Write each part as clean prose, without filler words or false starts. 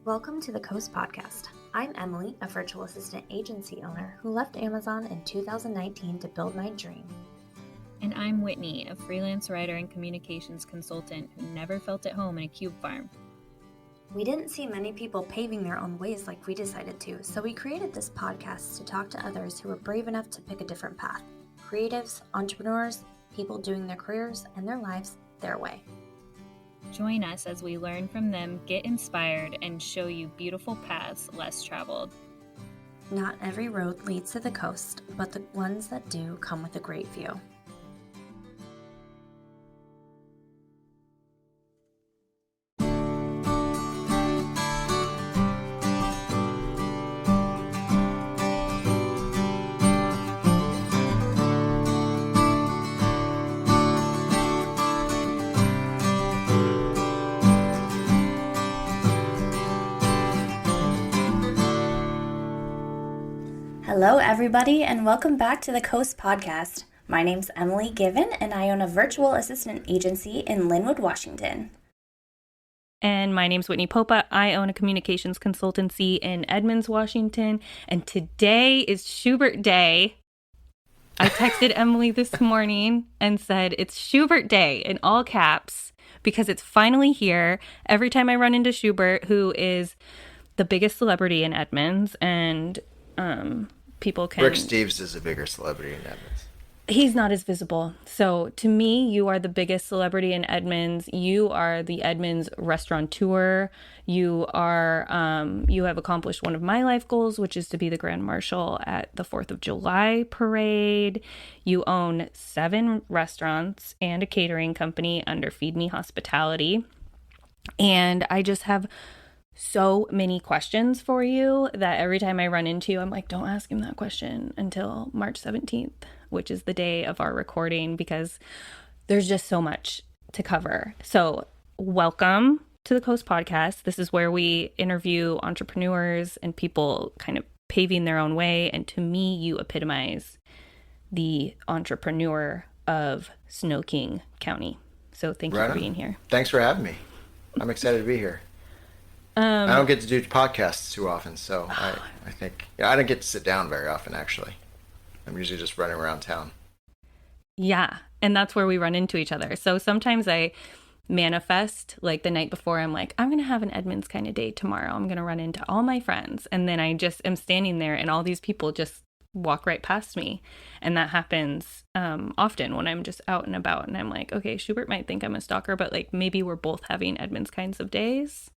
Welcome to the Coast Podcast. I'm Emilie, a virtual assistant agency owner who left Amazon in 2019 to build my dream. And I'm Whitney, a freelance writer and communications consultant who never felt at home in a cube farm. We didn't see many people paving their own ways like we decided to, so we created this podcast to talk to others who were brave enough to pick a different path. Creatives, entrepreneurs, people doing their careers and their lives their way. Join us as we learn from them, get inspired, and show you beautiful paths less traveled. Not every road leads to the coast, but the ones that do come with a great view. Hello, everybody, and welcome back to the Coast Podcast. My name's Emilie Given, and I own a virtual assistant agency in Lynnwood, Washington. And my name's Whitney Popa. I own a communications consultancy in Edmonds, Washington. And today is Shubert Day. I texted Emilie this morning and said it's Shubert Day in all caps because it's finally here. Every time I run into Shubert, who is the biggest celebrity in Edmonds, and people can... Rick Steves is a bigger celebrity in Edmonds. He's not as visible. So to me, you are the biggest celebrity in Edmonds. You are the Edmonds restaurateur. You are, you have accomplished one of my life goals, which is to be the Grand Marshal at the 4th of July parade. You own 7 restaurants and a catering company under FeedMe Hospitality. And I just have so many questions for you that every time I run into you, I'm like, don't ask him that question until March 17th, which is the day of our recording, because there's just so much to cover. So welcome to the Coast Podcast. This is where we interview entrepreneurs and people kind of paving their own way. And to me, you epitomize the entrepreneur of Snow King County. So thank you for being here. Thanks for having me. I'm excited to be here. I don't get to do podcasts too often, so I think I don't get to sit down very often, actually. I'm usually just running around town. Yeah, and that's where we run into each other. So sometimes I manifest, like the night before, I'm like, I'm going to have an Edmonds kind of day tomorrow. I'm going to run into all my friends. And then I just am standing there and all these people just walk right past me. And that happens often when I'm just out and about. And I'm like, okay, Shubert might think I'm a stalker, but like maybe we're both having Edmonds kinds of days.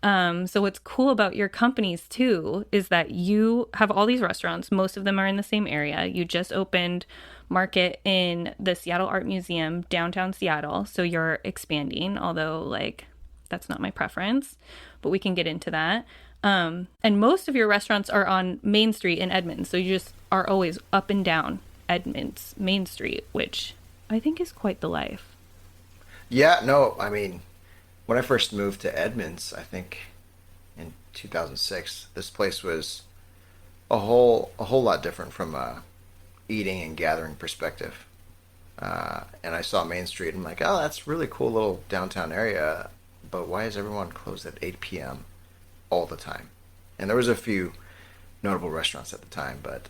So what's cool about your companies too is that you have all these restaurants. Most of them are in the same area. You just opened Market in the Seattle Art Museum, downtown Seattle. So you're expanding, although like that's not my preference, but we can get into that. And most of your restaurants are on Main Street in Edmonds. So you just are always up and down Edmonds Main Street, which I think is quite the life. Yeah, no, I mean, when I first moved to Edmonds, I think in 2006, this place was a whole lot different from a eating and gathering perspective. And I saw Main Street, and I'm like, oh, that's really cool little downtown area, but why is everyone closed at 8 p.m. all the time? And there was a few notable restaurants at the time, but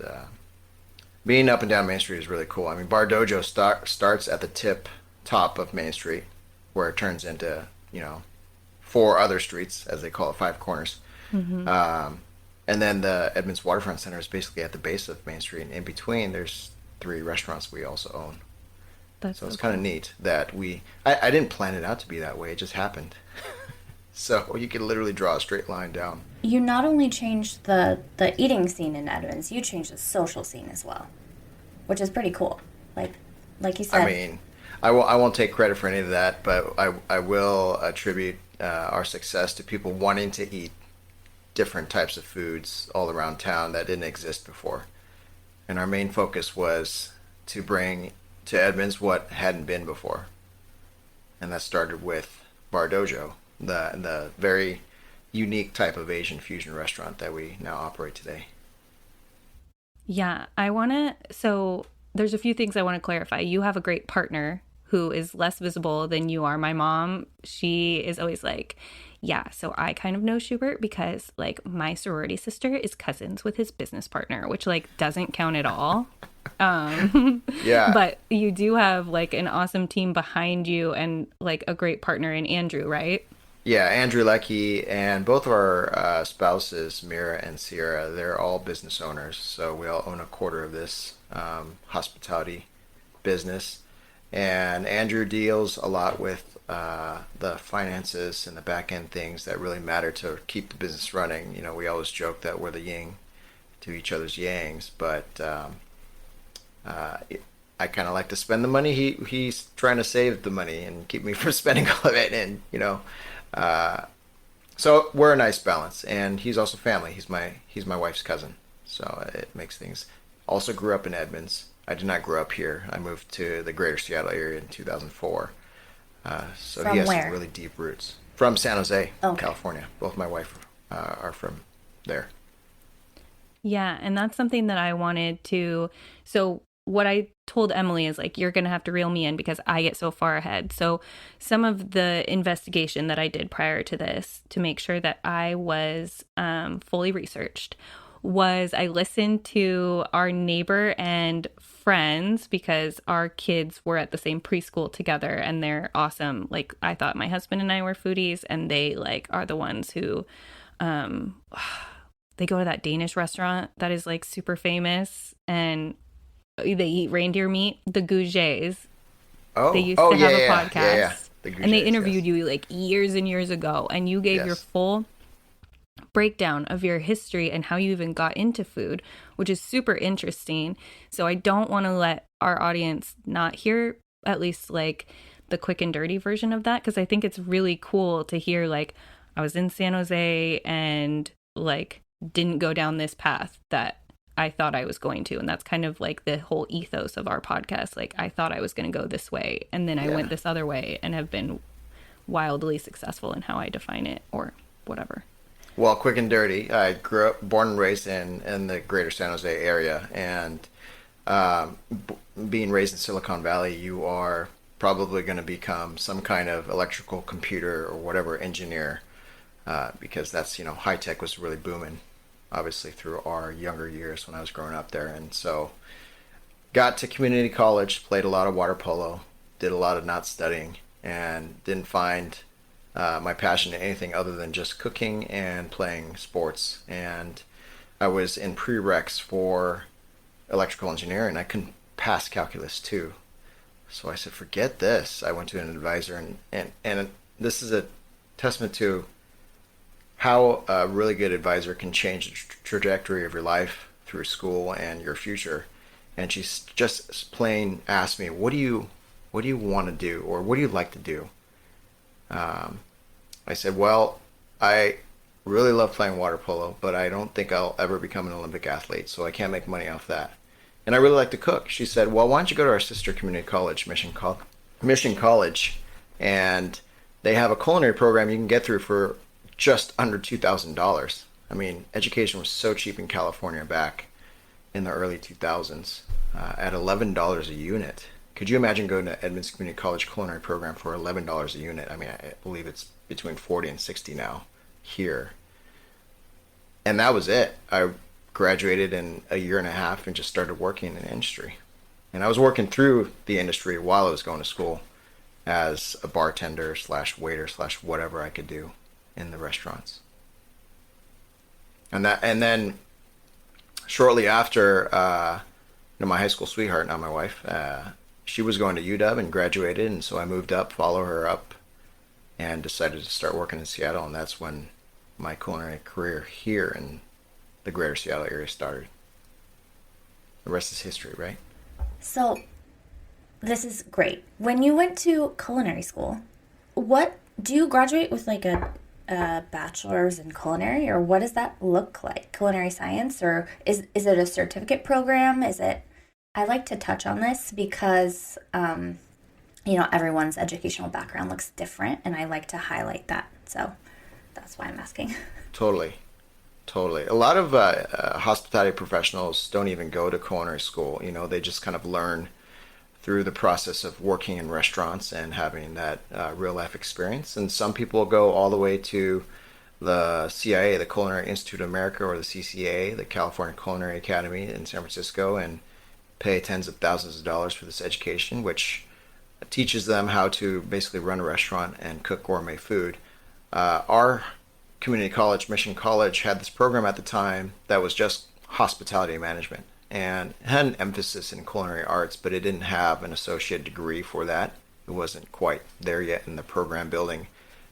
being up and down Main Street is really cool. I mean, Bar Dojo starts at the top of Main Street, where it turns into 4 other streets, as they call it, 5 corners. Mm-hmm. And then the Edmonds Waterfront Center is basically at the base of Main Street. And in between, there's 3 restaurants we also own. So it's kind of neat that I didn't plan it out to be that way. It just happened. So you could literally draw a straight line down. You not only changed the eating scene in Edmonds, you changed the social scene as well, which is pretty cool. Like you said. I mean, I won't take credit for any of that, but I will attribute our success to people wanting to eat different types of foods all around town that didn't exist before. And our main focus was to bring to Edmonds what hadn't been before. And that started with Bar Dojo, the very unique type of Asian fusion restaurant that we now operate today. Yeah, so there's a few things I want to clarify. You have a great partner who is less visible than you are. My mom, she is always like, Yeah, so I kind of know Shubert because like my sorority sister is cousins with his business partner, which like doesn't count at all. Yeah. But you do have like an awesome team behind you and like a great partner in Andrew, right? Yeah, Andrew Leckie and both of our spouses, Mira and Sierra, they're all business owners. So we all own a quarter of this hospitality business. And Andrew deals a lot with the finances and the back end things that really matter to keep the business running. You know, we always joke that we're the yin to each other's yangs, but uh, I kind of like to spend the money. He's trying to save the money and keep me from spending all of it. And uh, so we're a nice balance. And he's also family. He's my wife's cousin, so it makes things. Also grew up in Edmonds. I did not grow up here. I moved to the greater Seattle area in 2004. So From he has where? some really deep roots. From San Jose, Okay. California. Both my wife are from there. Yeah, and that's something that I wanted to. So, what I told Emilie is like, you're going to have to reel me in because I get so far ahead. So, some of the investigation that I did prior to this to make sure that I was fully researched was I listened to our neighbor and friends because our kids were at the same preschool together and they're awesome. Like, I thought my husband and I were foodies, and they like are the ones who um they go to that Danish restaurant that is like super famous and they eat reindeer meat, the Gougets. Oh, They used to have a podcast. yeah. The And they Gouges, interviewed yes. you like years and years ago, and you gave your Yes. full breakdown of your history and how you even got into food, which is super interesting. So I don't want to let our audience not hear at least like the quick and dirty version of that, because I think it's really cool to hear like I was in San Jose and like didn't go down this path that I thought I was going to. And that's kind of like the whole ethos of our podcast. Like I thought I was going to go this way, and then I Yeah. went this other way and have been wildly successful in how I define it or whatever. Well, quick and dirty. I grew up, born and raised in the greater San Jose area, and being raised in Silicon Valley, you are probably going to become some kind of electrical computer or whatever engineer, because that's, high tech was really booming, obviously through our younger years when I was growing up there. And so got to community college, played a lot of water polo, did a lot of not studying, and didn't find my passion in anything other than just cooking and playing sports. And I was in prereqs for electrical engineering. I couldn't pass calculus too. So I said, forget this. I went to an advisor, and this is a testament to how a really good advisor can change the trajectory of your life through school and your future. And she's just plain asked me, what do you want to do, or what do you like to do? I said, well, I really love playing water polo, but I don't think I'll ever become an Olympic athlete, so I can't make money off that. And I really like to cook. She said, well, why don't you go to our sister community college, Mission College, and they have a culinary program you can get through for just under $2,000. I mean, education was so cheap in California back in the early 2000s, at $11 a unit. Could you imagine going to Edmonds Community College culinary program for $11 a unit? I mean, I believe it's between 40 and 60 now here. And that was it. I graduated in a year and a half and just started working in the industry. And I was working through the industry while I was going to school as a bartender slash waiter slash whatever I could do in the restaurants. And then shortly after, my high school sweetheart, now my wife, she was going to UW and graduated, and so I moved up, follow her up, and decided to start working in Seattle, and that's when my culinary career here in the greater Seattle area started. The rest is history, right? So, this is great. When you went to culinary school, what do you graduate with, like a bachelor's in culinary, or what does that look like? Culinary science, or is it a certificate program? Is it? I like to touch on this because everyone's educational background looks different, and I like to highlight that. So that's why I'm asking. Totally. A lot of hospitality professionals don't even go to culinary school. They just kind of learn through the process of working in restaurants and having that real life experience. And some people go all the way to the CIA, the Culinary Institute of America, or the CCA, the California Culinary Academy in San Francisco, and pay tens of thousands of dollars for this education, which teaches them how to basically run a restaurant and cook gourmet food. Our community college, Mission College, had this program at the time that was just hospitality management, and it had an emphasis in culinary arts, but it didn't have an associate degree for that. It wasn't quite there yet in the program building.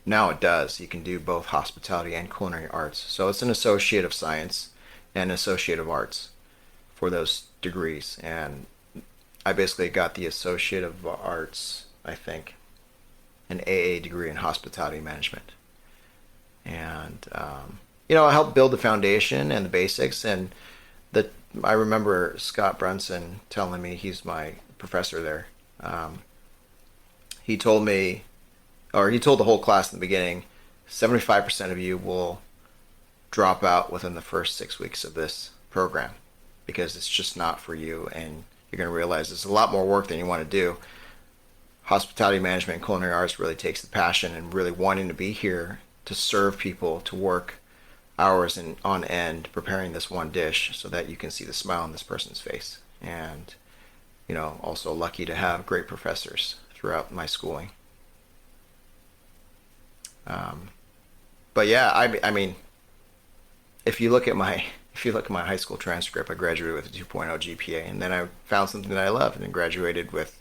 Now it does. You can do both hospitality and culinary arts. So it's an associate of science and associate of arts for those degrees. And I basically got the associate of arts, I think, an AA degree in hospitality management. And, I helped build the foundation and the basics. And I remember Scott Brunson telling me, he's my professor there. He told me, or he told the whole class in the beginning, 75% of you will drop out within the first 6 weeks of this program because it's just not for you, and you're going to realize it's a lot more work than you want to do. Hospitality management and culinary arts really takes the passion and really wanting to be here to serve people, to work hours on end preparing this one dish so that you can see the smile on this person's face. And, also lucky to have great professors throughout my schooling. But yeah, I mean, if you look at my high school transcript, I graduated with a 2.0 GPA, and then I found something that I loved and graduated with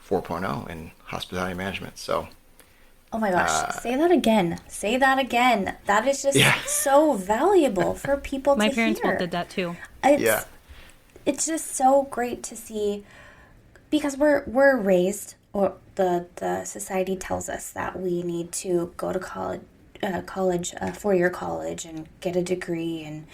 4.0 in hospitality management. So, oh my gosh, say that again. Say that again. That is just so valuable for people to hear. My parents both did that too. It's just so great to see, because we're raised, or the society tells us that we need to go to college, 4-year college, and get a degree and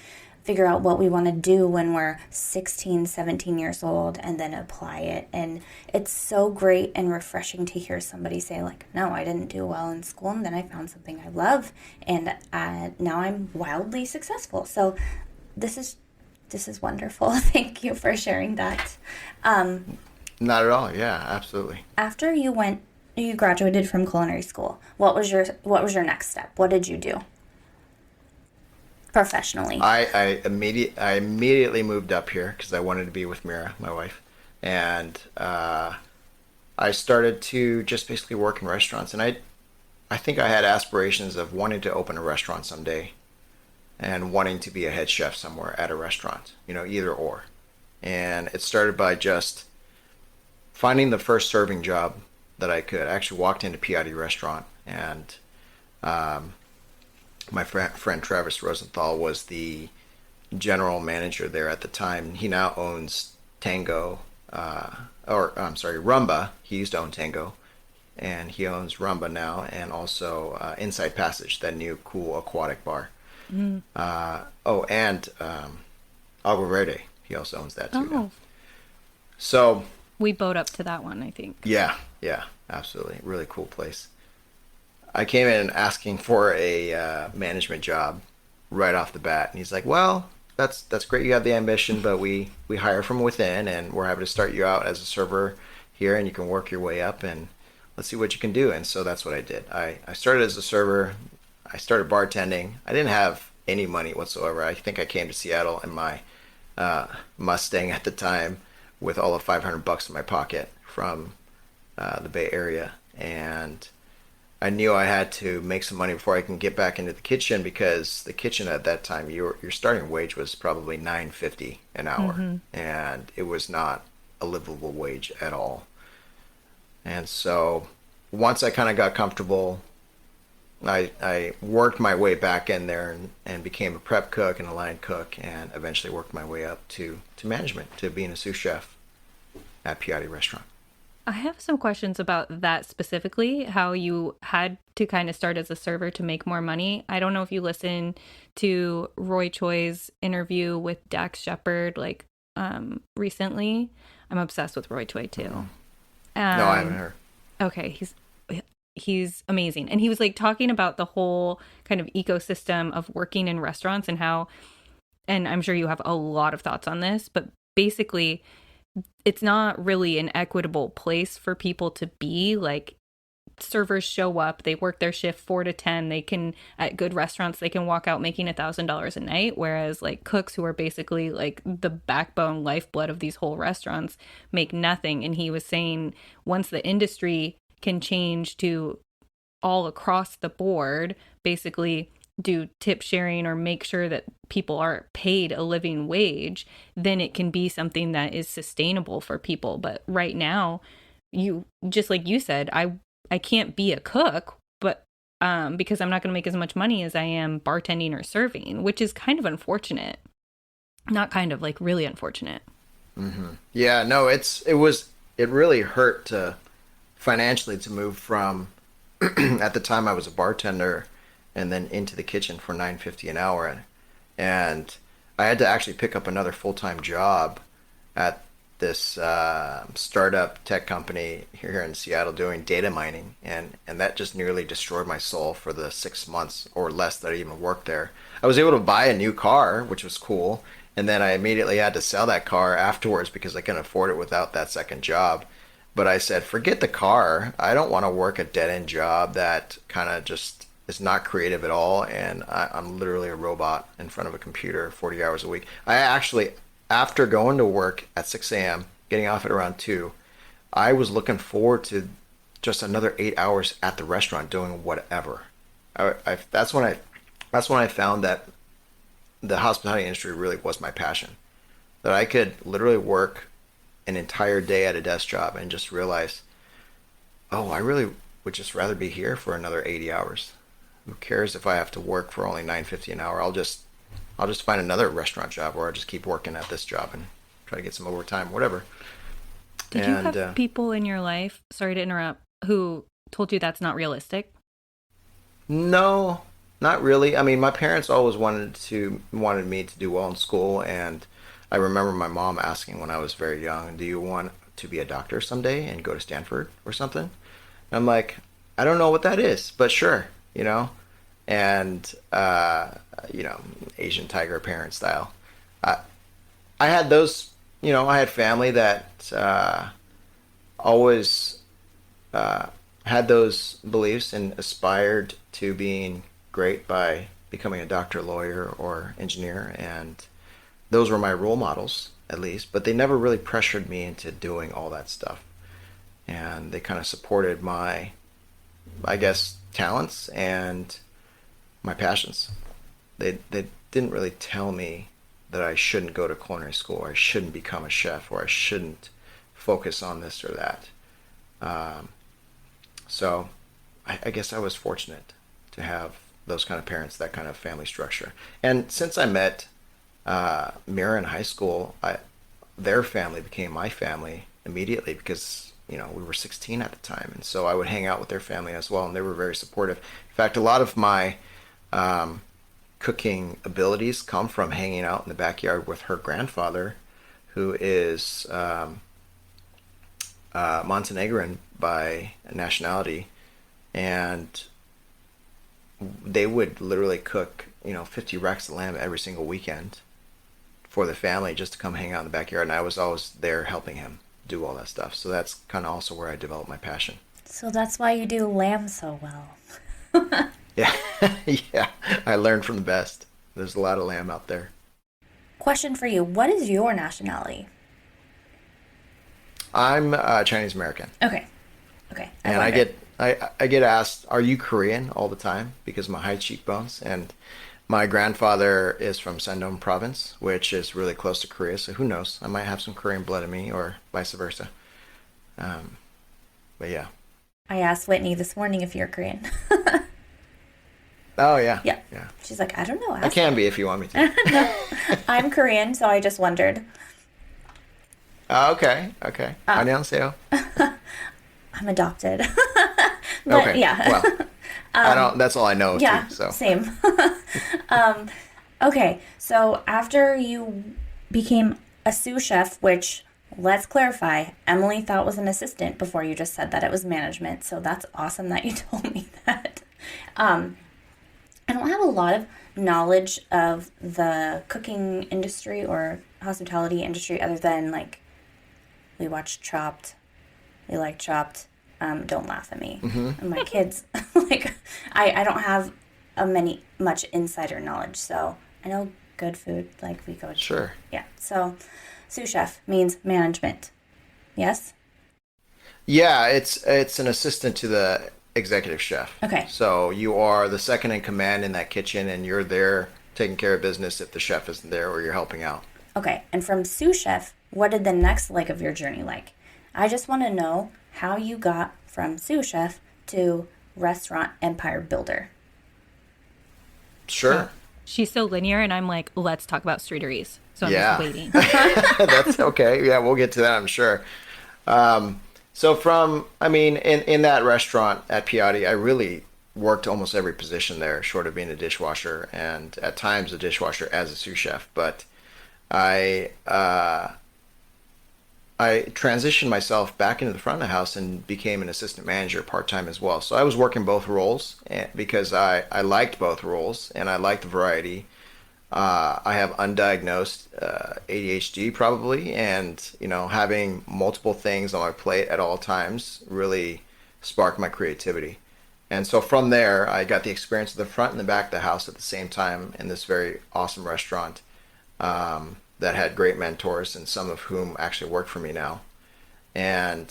figure out what we want to do when we're 16, 17 years old, and then apply it. And it's so great and refreshing to hear somebody say, like, no, I didn't do well in school, and then I found something I love, and now I'm wildly successful. So this is wonderful. Thank you for sharing that. Not at all. Yeah, absolutely. After you graduated from culinary school, what was your next step? What did you do professionally? I immediately moved up here because I wanted to be with Mira, my wife, and I started to just basically work in restaurants. And I think I had aspirations of wanting to open a restaurant someday, and wanting to be a head chef somewhere at a restaurant, either or. And it started by just finding the first serving job that I could. I actually walked into Piatti restaurant, and my friend Travis Rosenthal was the general manager there at the time. He now owns Tango, Rumba. He used to own Tango, and he owns Rumba now, and also Inside Passage, that new cool aquatic bar. Mm. And Agua Verde, he also owns that too. Now. So we boat up to that one, I think. Yeah, absolutely, really cool place. I came in asking for a management job right off the bat, and he's like, "Well, that's great. You have the ambition, but we hire from within, and we're happy to start you out as a server here, and you can work your way up, and let's see what you can do." And so that's what I did. I started as a server. I started bartending. I didn't have any money whatsoever. I think I came to Seattle in my Mustang at the time with all of $500 in my pocket from the Bay Area, and I knew I had to make some money before I can get back into the kitchen, because the kitchen at that time, your starting wage was probably $9.50 an hour, mm-hmm. and it was not a livable wage at all. And so once I kind of got comfortable, I worked my way back in there and became a prep cook and a line cook, and eventually worked my way up to management, to being a sous chef at Piatti Restaurant. I have some questions about that specifically, how you had to kind of start as a server to make more money. I don't know if you listened to Roy Choi's interview with Dax Shepard recently. I'm obsessed with Roy Choi too. No, I haven't heard. Okay, he's amazing. And he was talking about the whole kind of ecosystem of working in restaurants and how, and I'm sure you have a lot of thoughts on this, but basically it's not really an equitable place for people to be. Like, servers show up, they work their shift 4 to 10, they can, at good restaurants, they can walk out making $1,000 a night, whereas like cooks, who are basically like the backbone lifeblood of these whole restaurants, make nothing. And he was saying, once the industry can change to all across the board, basically do tip sharing or make sure that people are paid a living wage, then it can be something that is sustainable for people. But right now, you, just like you said, I can't be a cook, but because I'm not going to make as much money as I am bartending or serving, which is kind of unfortunate. Not kind of, like really unfortunate. Mm-hmm. Yeah, no, it really hurt financially to move from at the time I was a bartender and then into the kitchen for $9.50 an hour, and I had to actually pick up another full-time job at this startup tech company here in Seattle doing data mining, and that just nearly destroyed my soul for the 6 months or less that I even worked there. I was able to buy a new car, which was cool, and then I immediately had to sell that car afterwards because I couldn't afford it without that second job. But I said, forget the car. I don't want to work a dead-end job that kind of just is not creative at all, and I'm literally a robot in front of a computer 40 hours a week. I actually, after going to work at 6 a.m., getting off at around 2, I was looking forward to just another 8 hours at the restaurant doing whatever. That's when I found that the hospitality industry really was my passion. That I could literally work an entire day at a desk job and just realize, oh, I really would just rather be here for another 80 hours. Who cares if I have to work for only $9.50 an hour? I'll just find another restaurant job, or I'll just keep working at this job and try to get some overtime, whatever. Did you have people in your life, sorry to interrupt, who told you that's not realistic? No, not really. I mean, my parents always wanted me to do well in school, and I remember my mom asking when I was very young, "Do you want to be a doctor someday and go to Stanford or something?" And I'm like, "I don't know what that is, but sure, you know." And Asian tiger parent style. I had those, I had family that always had those beliefs and aspired to being great by becoming a doctor, lawyer, or engineer, and those were my role models, at least, but they never really pressured me into doing all that stuff. And they kind of supported my, I guess, talents and my passions. They didn't really tell me that I shouldn't go to culinary school, or I shouldn't become a chef, or I shouldn't focus on this or that. So I guess I was fortunate to have those kind of parents, that kind of family structure. And since I met Mira in high school, their family became my family immediately because, we were 16 at the time. And so I would hang out with their family as well, and they were very supportive. In fact, a lot of my cooking abilities come from hanging out in the backyard with her grandfather, who is Montenegrin by nationality, and they would literally cook 50 racks of lamb every single weekend for the family just to come hang out in the backyard, and I was always there helping him do all that stuff. So that's kind of also where I developed my passion. So that's why you do lamb so well. Yeah. Yeah, I learned from the best. There's a lot of lamb out there. Question for you, what is your nationality? I'm Chinese American. Okay. And I get asked, "Are you Korean?" all the time because of my high cheekbones. And my grandfather is from Shandong province, which is really close to Korea. So who knows? I might have some Korean blood in me, or vice versa. But yeah. I asked Whitney this morning if you're Korean. Oh yeah. Yeah. She's like, I don't know. I can be if you want me to. No, I'm Korean, so I just wondered. Okay. 안녕하세요. I'm adopted. But, okay. Yeah. Well, I don't. That's all I know. Yeah. Too, so. Same. Okay. So after you became a sous chef, which, let's clarify, Emilie thought was an assistant before you just said that it was management. So that's awesome that you told me that. I don't have a lot of knowledge of the cooking industry or hospitality industry other than like We watch Chopped. We like Chopped. Don't laugh at me. Mm-hmm. And my kids, like, I don't have much insider knowledge, so I know good food. Like, we go to... Sure. Yeah. So, sous chef means management. Yes? Yeah, it's an assistant to the executive chef. Okay. So you are the second in command in that kitchen, and you're there taking care of business if the chef isn't there or you're helping out. Okay. And from sous chef, what did the next leg of your journey like? I just want to know how you got from sous chef to restaurant empire builder. Sure. She's so linear, and I'm like, let's talk about streeteries. So I'm Yeah. just waiting. That's okay. Yeah, we'll get to that, I'm sure. So in that restaurant at Piatti, I really worked almost every position there, short of being a dishwasher and at times a dishwasher as a sous chef. But I I transitioned myself back into the front of the house and became an assistant manager part-time as well. So I was working both roles because I liked both roles and I liked the variety. I have undiagnosed ADHD probably, and having multiple things on my plate at all times really sparked my creativity. And so from there, I got the experience of the front and the back of the house at the same time in this very awesome restaurant that had great mentors, and some of whom actually work for me now. And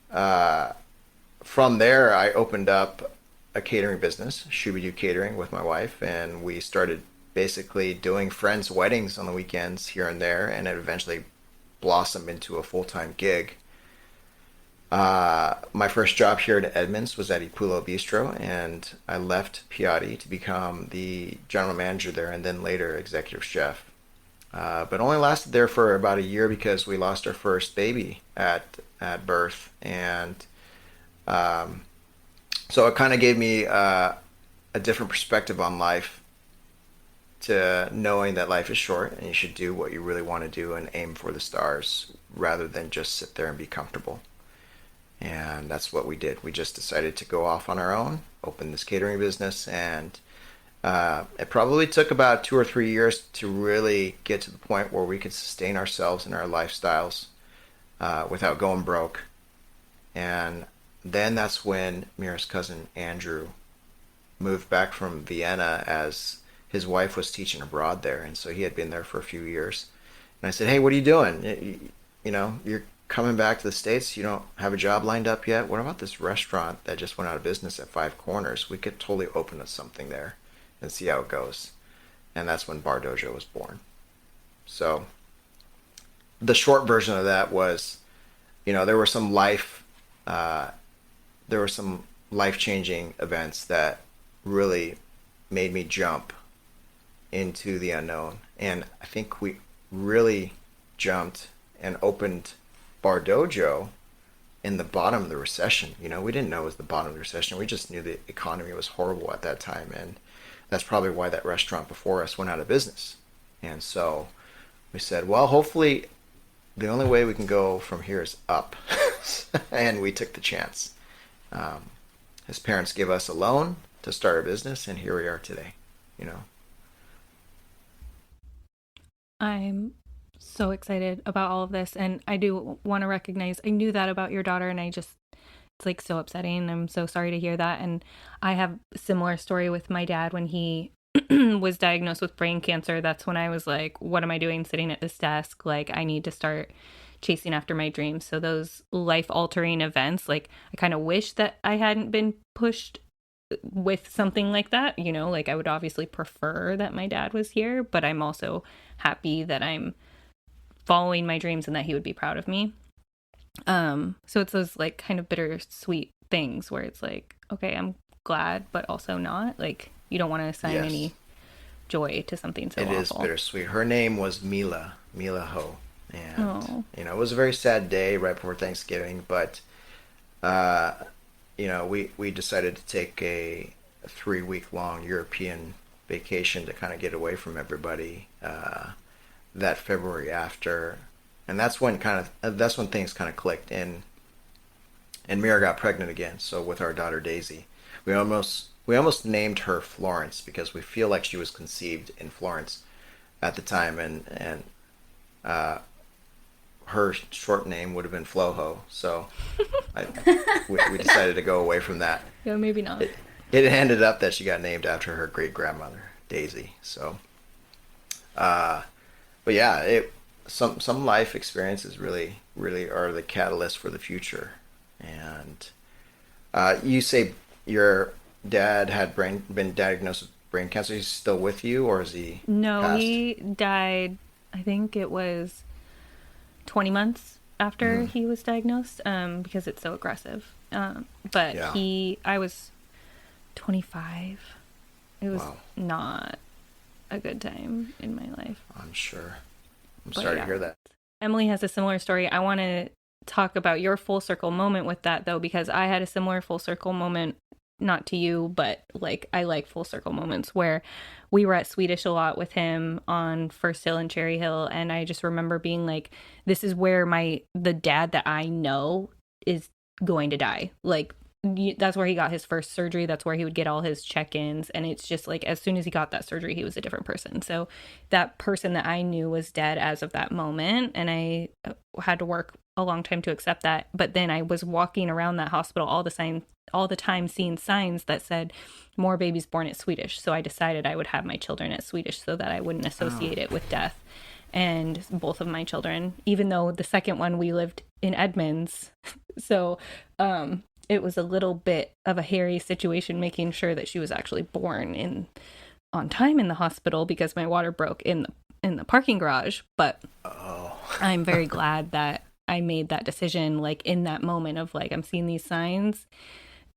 from there, I opened up a catering business, Shooby Doo Catering, with my wife, and we started basically doing friends' weddings on the weekends here and there, and it eventually blossomed into a full-time gig. My first job here at Edmonds was at Ipulo Bistro, and I left Piatti to become the general manager there and then later executive chef. But only lasted there for about a year because we lost our first baby at birth, and so it kind of gave me a different perspective on life, to knowing that life is short and you should do what you really want to do and aim for the stars rather than just sit there and be comfortable. And that's what we did. We just decided to go off on our own, open this catering business, and it probably took about 2 or 3 years to really get to the point where we could sustain ourselves and our lifestyles without going broke. And then that's when Mira's cousin Andrew moved back from Vienna, as his wife was teaching abroad there, and so he had been there for a few years. And I said, "Hey, what are you doing? You're coming back to the States. You don't have a job lined up yet. What about this restaurant that just went out of business at Five Corners? We could totally open up something there and see how it goes." And that's when Bar Dojo was born. So the short version of that was, there were some life-changing events that really made me jump into the unknown. And I think we really jumped and opened Bar Dojo in the bottom of the recession. We didn't know it was the bottom of the recession. We just knew the economy was horrible at that time. And that's probably why that restaurant before us went out of business. And so we said, well, hopefully the only way we can go from here is up. And we took the chance. His parents gave us a loan to start a business, and here we are today. I'm so excited about all of this, and I do want to recognize, I knew that about your daughter, and it's like so upsetting. I'm so sorry to hear that. And I have a similar story with my dad when he was diagnosed with brain cancer. That's when I was like, what am I doing sitting at this desk? Like, I need to start chasing after my dreams. So those life-altering events, like, I kind of wish that I hadn't been pushed with something like that. Like, I would obviously prefer that my dad was here, but I'm also happy that I'm following my dreams and that he would be proud of me. So it's those like kind of bittersweet things where it's like, okay, I'm glad, but also not. Like, you don't want to assign any joy to something so awful. It is bittersweet. Her name was Emilie Ho, and it was a very sad day right before Thanksgiving, but we decided to take a 3-week long European vacation to kind of get away from everybody that February after. And that's when things kind of clicked, and Mira got pregnant again. So with our daughter Daisy, we almost named her Florence because we feel like she was conceived in Florence at the time, and her short name would have been Floho. So we decided to go away from that. Yeah, maybe not. It ended up that she got named after her great grandmother, Daisy. So, but yeah, some life experiences really are the catalyst for the future. And you say your dad had been diagnosed with brain cancer. He's still with you, or is he? No, passed? he died. I think it was 20 months after he was diagnosed, because it's so aggressive. But Yeah. I was 25. It was Wow. not a good time in my life. I'm sure. I'm But sorry yeah. to hear that. Emilie has a similar story. I want to talk about your full circle moment with that, though, because I had a similar full circle moment, not to you, but like I like full circle moments where we were at Swedish a lot with him on First Hill and Cherry Hill, and I just remember being like, this is where the dad that I know is going to die. Like, that's where he got his first surgery. That's where he would get all his check-ins. And it's just like, as soon as he got that surgery, he was a different person. So that person that I knew was dead as of that moment. And I had to work a long time to accept that. But then I was walking around that hospital all the time seeing signs that said more babies born at Swedish. So I decided I would have my children at Swedish so that I wouldn't associate it with death. And both of my children, even though the second one we lived in Edmonds. So, it was a little bit of a hairy situation making sure that she was actually born on time in the hospital because my water broke in the parking garage. But I'm very glad that I made that decision, like in that moment of like, I'm seeing these signs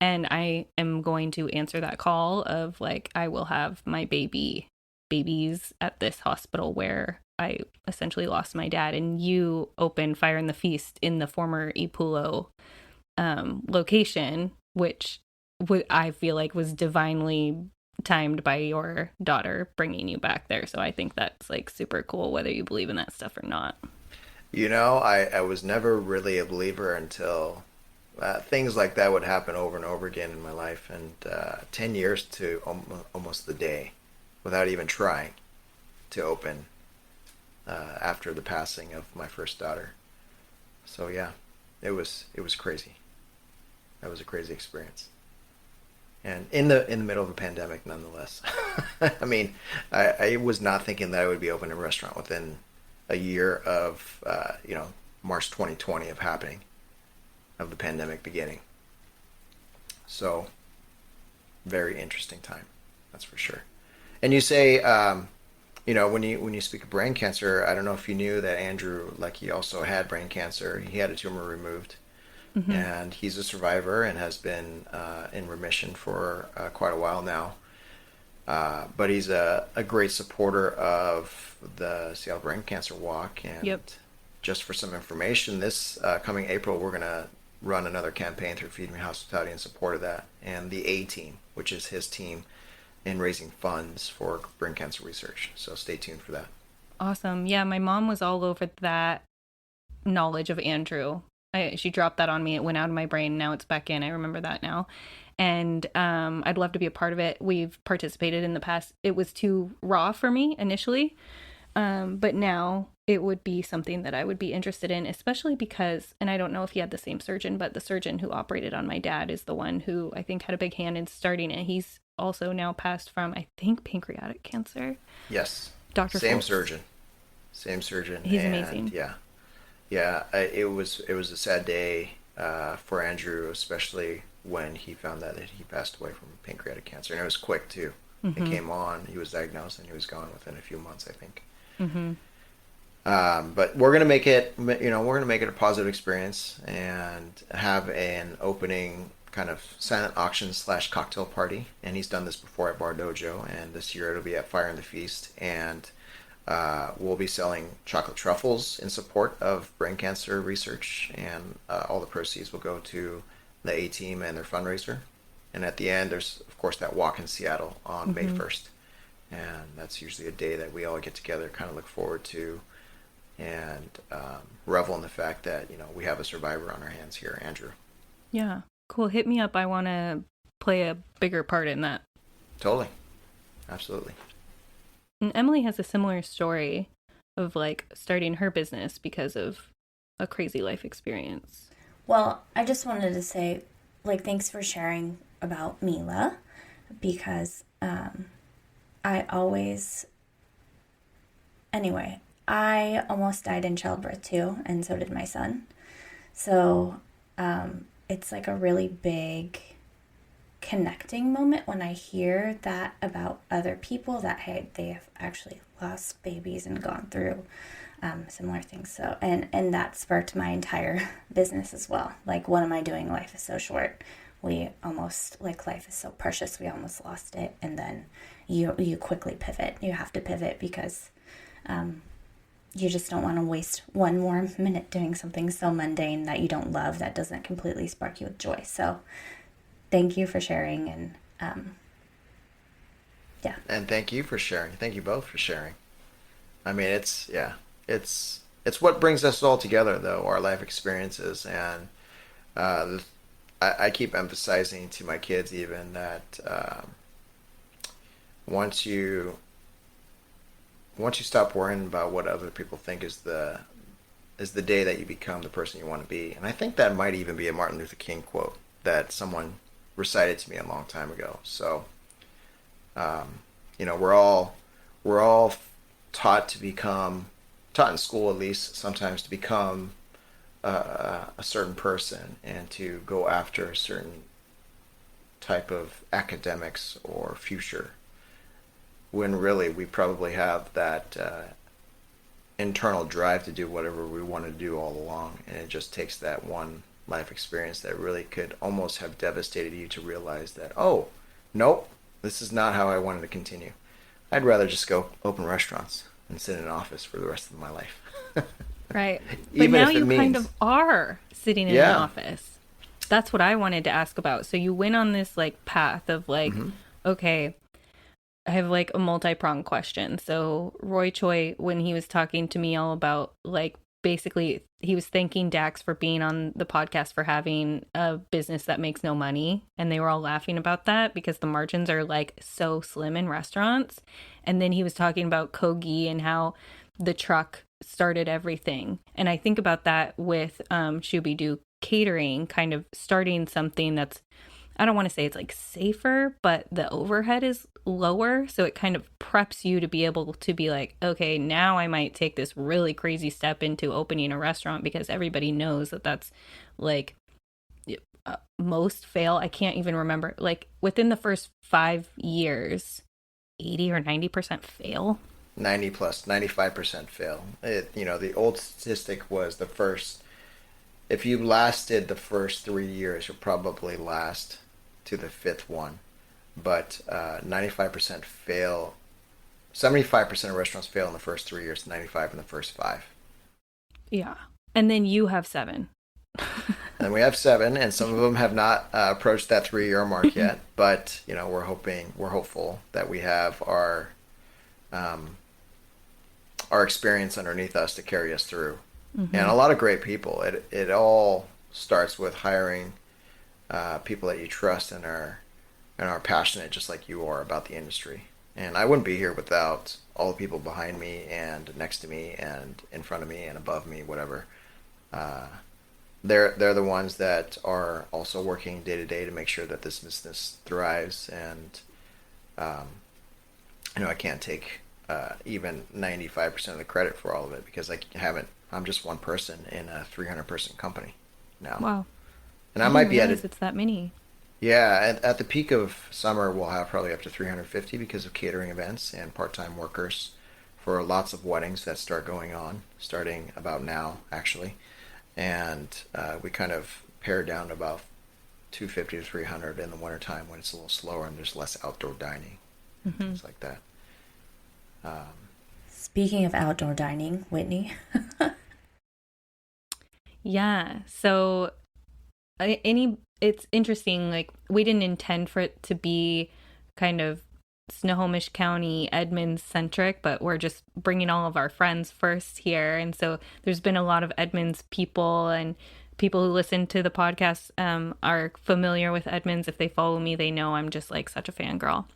and I am going to answer that call of like, I will have my babies at this hospital where I essentially lost my dad. And you opened Fire in the Feast in the former Ipulo location, which I feel like was divinely timed by your daughter bringing you back there. So I think that's like super cool, whether you believe in that stuff or not. You know, I was never really a believer until things like that would happen over and over again in my life. And 10 years to almost the day without even trying to open after the passing of my first daughter. So yeah, it was crazy. That was a crazy experience. And in the middle of a pandemic, nonetheless. I mean, I was not thinking that I would be opening a restaurant within a year of, March 2020 of the pandemic beginning. So, very interesting time, that's for sure. And you say, when you speak of brain cancer, I don't know if you knew that Andrew, like he also had brain cancer. He had a tumor removed. Mm-hmm. And he's a survivor and has been in remission for quite a while now. But he's a great supporter of the Seattle Brain Cancer Walk. And just for some information, this coming April, we're going to run another campaign through FeedMe Hospitality in support of that. And the A team, which is his team, in raising funds for brain cancer research. So stay tuned for that. Awesome. Yeah, my mom was all over that knowledge of Andrew. She dropped that on me. It went out of my brain. Now it's back in. I remember that now. And I'd love to be a part of it. We've participated in the past. It was too raw for me initially. But now it would be something that I would be interested in, especially because, and I don't know if he had the same surgeon, but the surgeon who operated on my dad is the one who I think had a big hand in starting it. He's also now passed from, I think, pancreatic cancer. Yes. Dr. Same Foltz. surgeon. He's amazing. Yeah, it was a sad day for Andrew, especially when he found out that he passed away from pancreatic cancer, and it was quick too. Mm-hmm. It came on, he was diagnosed, and he was gone within a few months, I think. Mm-hmm. But we're gonna make it, a positive experience and have an opening kind of silent auction / cocktail party. And he's done this before at Bar Dojo, and this year it'll be at Fire in the Feast, and we'll be selling chocolate truffles in support of brain cancer research, and all the proceeds will go to the A team and their fundraiser. And at the end, there's of course that walk in Seattle on May 1st, and that's usually a day that we all get together, kind of look forward to, and revel in the fact that we have a survivor on our hands here, Andrew. Yeah, cool. Hit me up. I want to play a bigger part in that. Totally, absolutely. And Emilie has a similar story of like starting her business because of a crazy life experience. Well, I just wanted to say, like, thanks for sharing about Mila, because I always, anyway, I almost died in childbirth too, and so did my son. So it's like a really big connecting moment when I hear that about other people that they have actually lost babies and gone through similar things. So and that sparked my entire business as well. Like, what am I doing? Life is so short. We almost, like, life is so precious. We almost lost it, and then you quickly pivot. You have to pivot because you just don't want to waste one more minute doing something so mundane that you don't love, that doesn't completely spark you with joy. So thank you for sharing, and yeah. And thank you for sharing. Thank you both for sharing. I mean, it's what brings us all together, though, our life experiences. And I keep emphasizing to my kids even that once you stop worrying about what other people think is the day that you become the person you want to be. And I think that might even be a Martin Luther King quote that someone recited to me a long time ago. So, we're all taught in school at least, sometimes to become a certain person and to go after a certain type of academics or future, when really we probably have that internal drive to do whatever we want to do all along, and it just takes that one life experience that really could almost have devastated you to realize that, oh, nope, this is not how I wanted to continue. I'd rather just go open restaurants and sit in an office for the rest of my life. Right. But now you kind of are sitting in an office. That's what I wanted to ask about. So you went on this, like, path of, like, okay, I have, like, a multi-pronged question. So Roy Choi, when he was talking to me all about, like, basically he was thanking Dax for being on the podcast for having a business that makes no money, and they were all laughing about that because the margins are, like, so slim in restaurants. And then he was talking about Kogi and how the truck started everything, and I think about that with Shooby Doo catering, kind of starting something that's, I don't want to say it's, like, safer, but the overhead is lower, so it kind of preps you to be able to be like, okay, now I might take this really crazy step into opening a restaurant, because everybody knows that that's, like, most fail. I can't even remember, like, within the first 5 years, 80 or 90% fail. 90 plus 95% fail. The old statistic was if you lasted the first 3 years, you'll probably last to the fifth one. But 95% fail. 75% of restaurants fail in the first 3 years, 95 in the first 5. Yeah. And then you have 7. And we have 7, and some of them have not approached that 3-year mark yet. But we're hopeful that we have our experience underneath us to carry us through. And a lot of great people. It all starts with hiring people that you trust and are passionate just like you are about the industry. And I wouldn't be here without all the people behind me and next to me and in front of me and above me, whatever. They're the ones that are also working day to day to make sure that this business thrives. And I can't take even 95% of the credit for all of it, because I'm just one person in a 300-person company now. Wow. And I might be it's that many. Yeah, at the peak of summer, we'll have probably up to 350 because of catering events and part-time workers for lots of weddings that start going on, starting about now, actually. And we kind of pare down to about 250 to 300 in the wintertime when it's a little slower and there's less outdoor dining, things like that. Speaking of outdoor dining, Whitney. Yeah. So it's interesting. Like, we didn't intend for it to be kind of Snohomish County, Edmonds centric, but we're just bringing all of our friends first here. And so there's been a lot of Edmonds people, and people who listen to the podcast are familiar with Edmonds. If they follow me, they know I'm just, like, such a fangirl.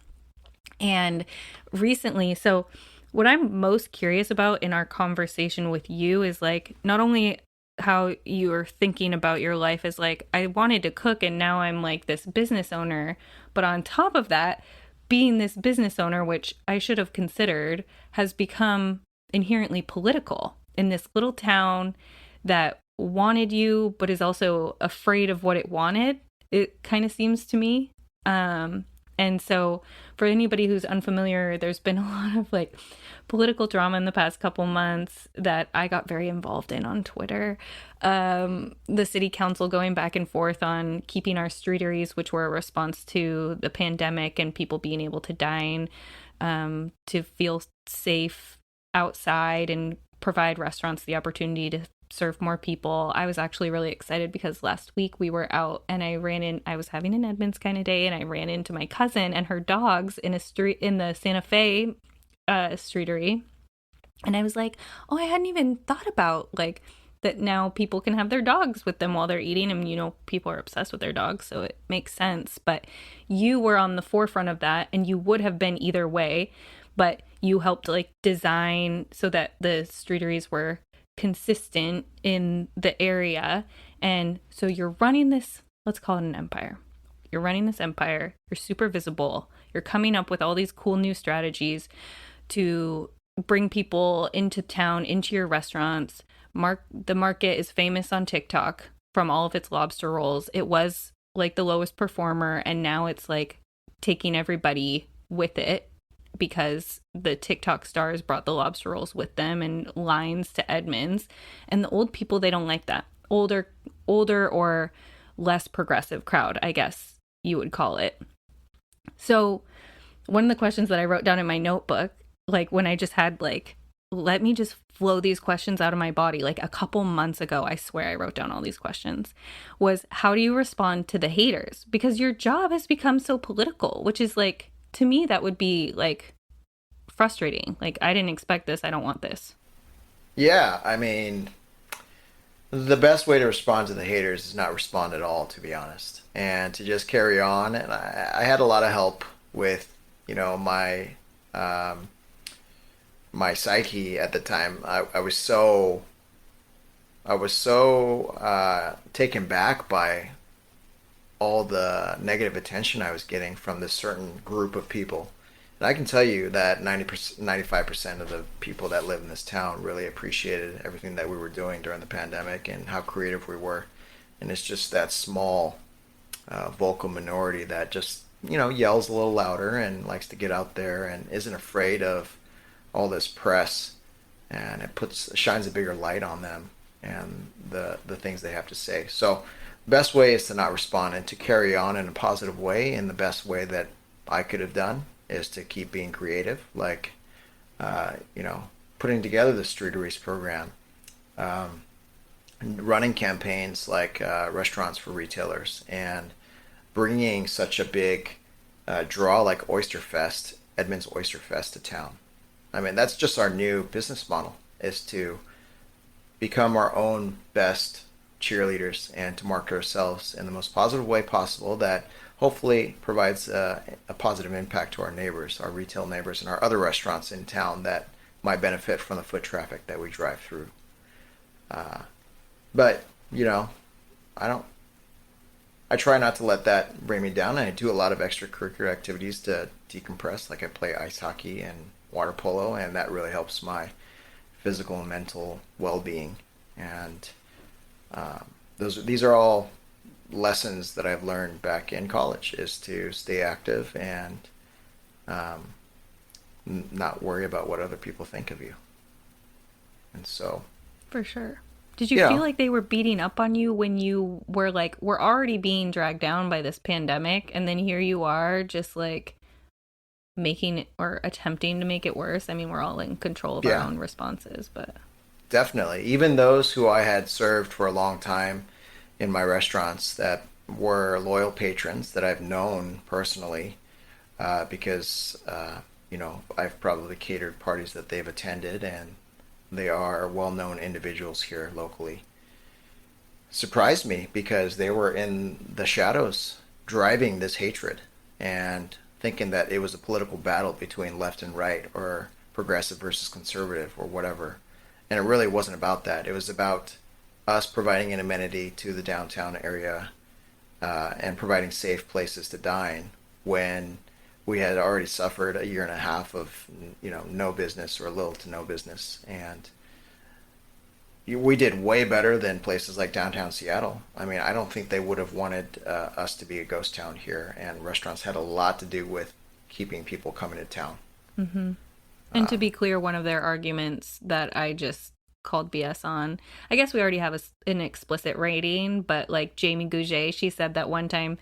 And recently, so what I'm most curious about in our conversation with you is, like, not only how you were thinking about your life as like, I wanted to cook and now I'm like this business owner. But on top of that, being this business owner, which I should have considered, has become inherently political in this little town that wanted you, but is also afraid of what it wanted. It kind of seems to me. And so for anybody who's unfamiliar, there's been a lot of like political drama in the past couple months that I got very involved in on Twitter. The city council going back and forth on keeping our streeteries, which were a response to the pandemic and people being able to dine, to feel safe outside and provide restaurants the opportunity to serve more people. I was actually really excited because last week we were out and I was having an Edmonds kind of day, and I ran into my cousin and her dogs in a street in the Santa Fe streetery. And I was like, oh, I hadn't even thought about like that now people can have their dogs with them while they're eating. And, you know, people are obsessed with their dogs, so it makes sense. But you were on the forefront of that, and you would have been either way, but you helped like design so that the streeteries were consistent in the area. And so you're running this, let's call it an empire. You're running this empire. You're super visible. You're coming up with all these cool new strategies to bring people into town, into your restaurants. The market is famous on TikTok from all of its lobster rolls. It was like the lowest performer, and now it's like taking everybody with it because the TikTok stars brought the lobster rolls with them and lines to Edmonds. And the old people, they don't like that. Older or less progressive crowd, I guess you would call it. So one of the questions that I wrote down in my notebook, like when I just had like, let me just flow these questions out of my body, like a couple months ago, I swear I wrote down all these questions, was how do you respond to the haters? Because your job has become so political, which is like, to me, that would be like frustrating. Like, I didn't expect this. I don't want this. Yeah, I mean, the best way to respond to the haters is not respond at all, to be honest, and to just carry on. And I had a lot of help with, you know, my psyche at the time. I was so taken back by all the negative attention I was getting from this certain group of people. And I can tell you that 90%, 95% of the people that live in this town really appreciated everything that we were doing during the pandemic and how creative we were. And it's just that small vocal minority that just, you know, yells a little louder and likes to get out there and isn't afraid of all this press, and it shines a bigger light on them and the things they have to say. So best way is to not respond and to carry on in a positive way. And the best way that I could have done is to keep being creative, like you know, putting together the Streeteries program, running campaigns like restaurants for retailers, and bringing such a big draw like Edmonds Oyster Fest to town. I mean, that's just our new business model, is to become our own best cheerleaders and to market ourselves in the most positive way possible that hopefully provides a positive impact to our neighbors, our retail neighbors, and our other restaurants in town that might benefit from the foot traffic that we drive through. But, you know, I try not to let that bring me down. I do a lot of extracurricular activities to decompress, like I play ice hockey and water polo, and that really helps my physical and mental well-being. And these are all lessons that I've learned back in college, is to stay active and not worry about what other people think of you. And so, for sure. Did you feel like they were beating up on you when you were like, we're already being dragged down by this pandemic, and then here you are just like making it or attempting to make it worse? I mean, we're all in control of our own responses, but definitely. Even those who I had served for a long time in my restaurants that were loyal patrons that I've known personally, because you know, I've probably catered parties that they've attended, and they are well-known individuals here locally, surprised me because they were in the shadows driving this hatred and thinking that it was a political battle between left and right, or progressive versus conservative, or whatever. And it really wasn't about that. It was about us providing an amenity to the downtown area and providing safe places to dine when we had already suffered a year and a half of no business or little to no business, and we did way better than places like downtown Seattle. I mean, I don't think they would have wanted us to be a ghost town here, and restaurants had a lot to do with keeping people coming to town. Mm-hmm. And to be clear, one of their arguments that I just called BS on, I guess we already have an explicit rating, but like Jamie Gouget, she said that one time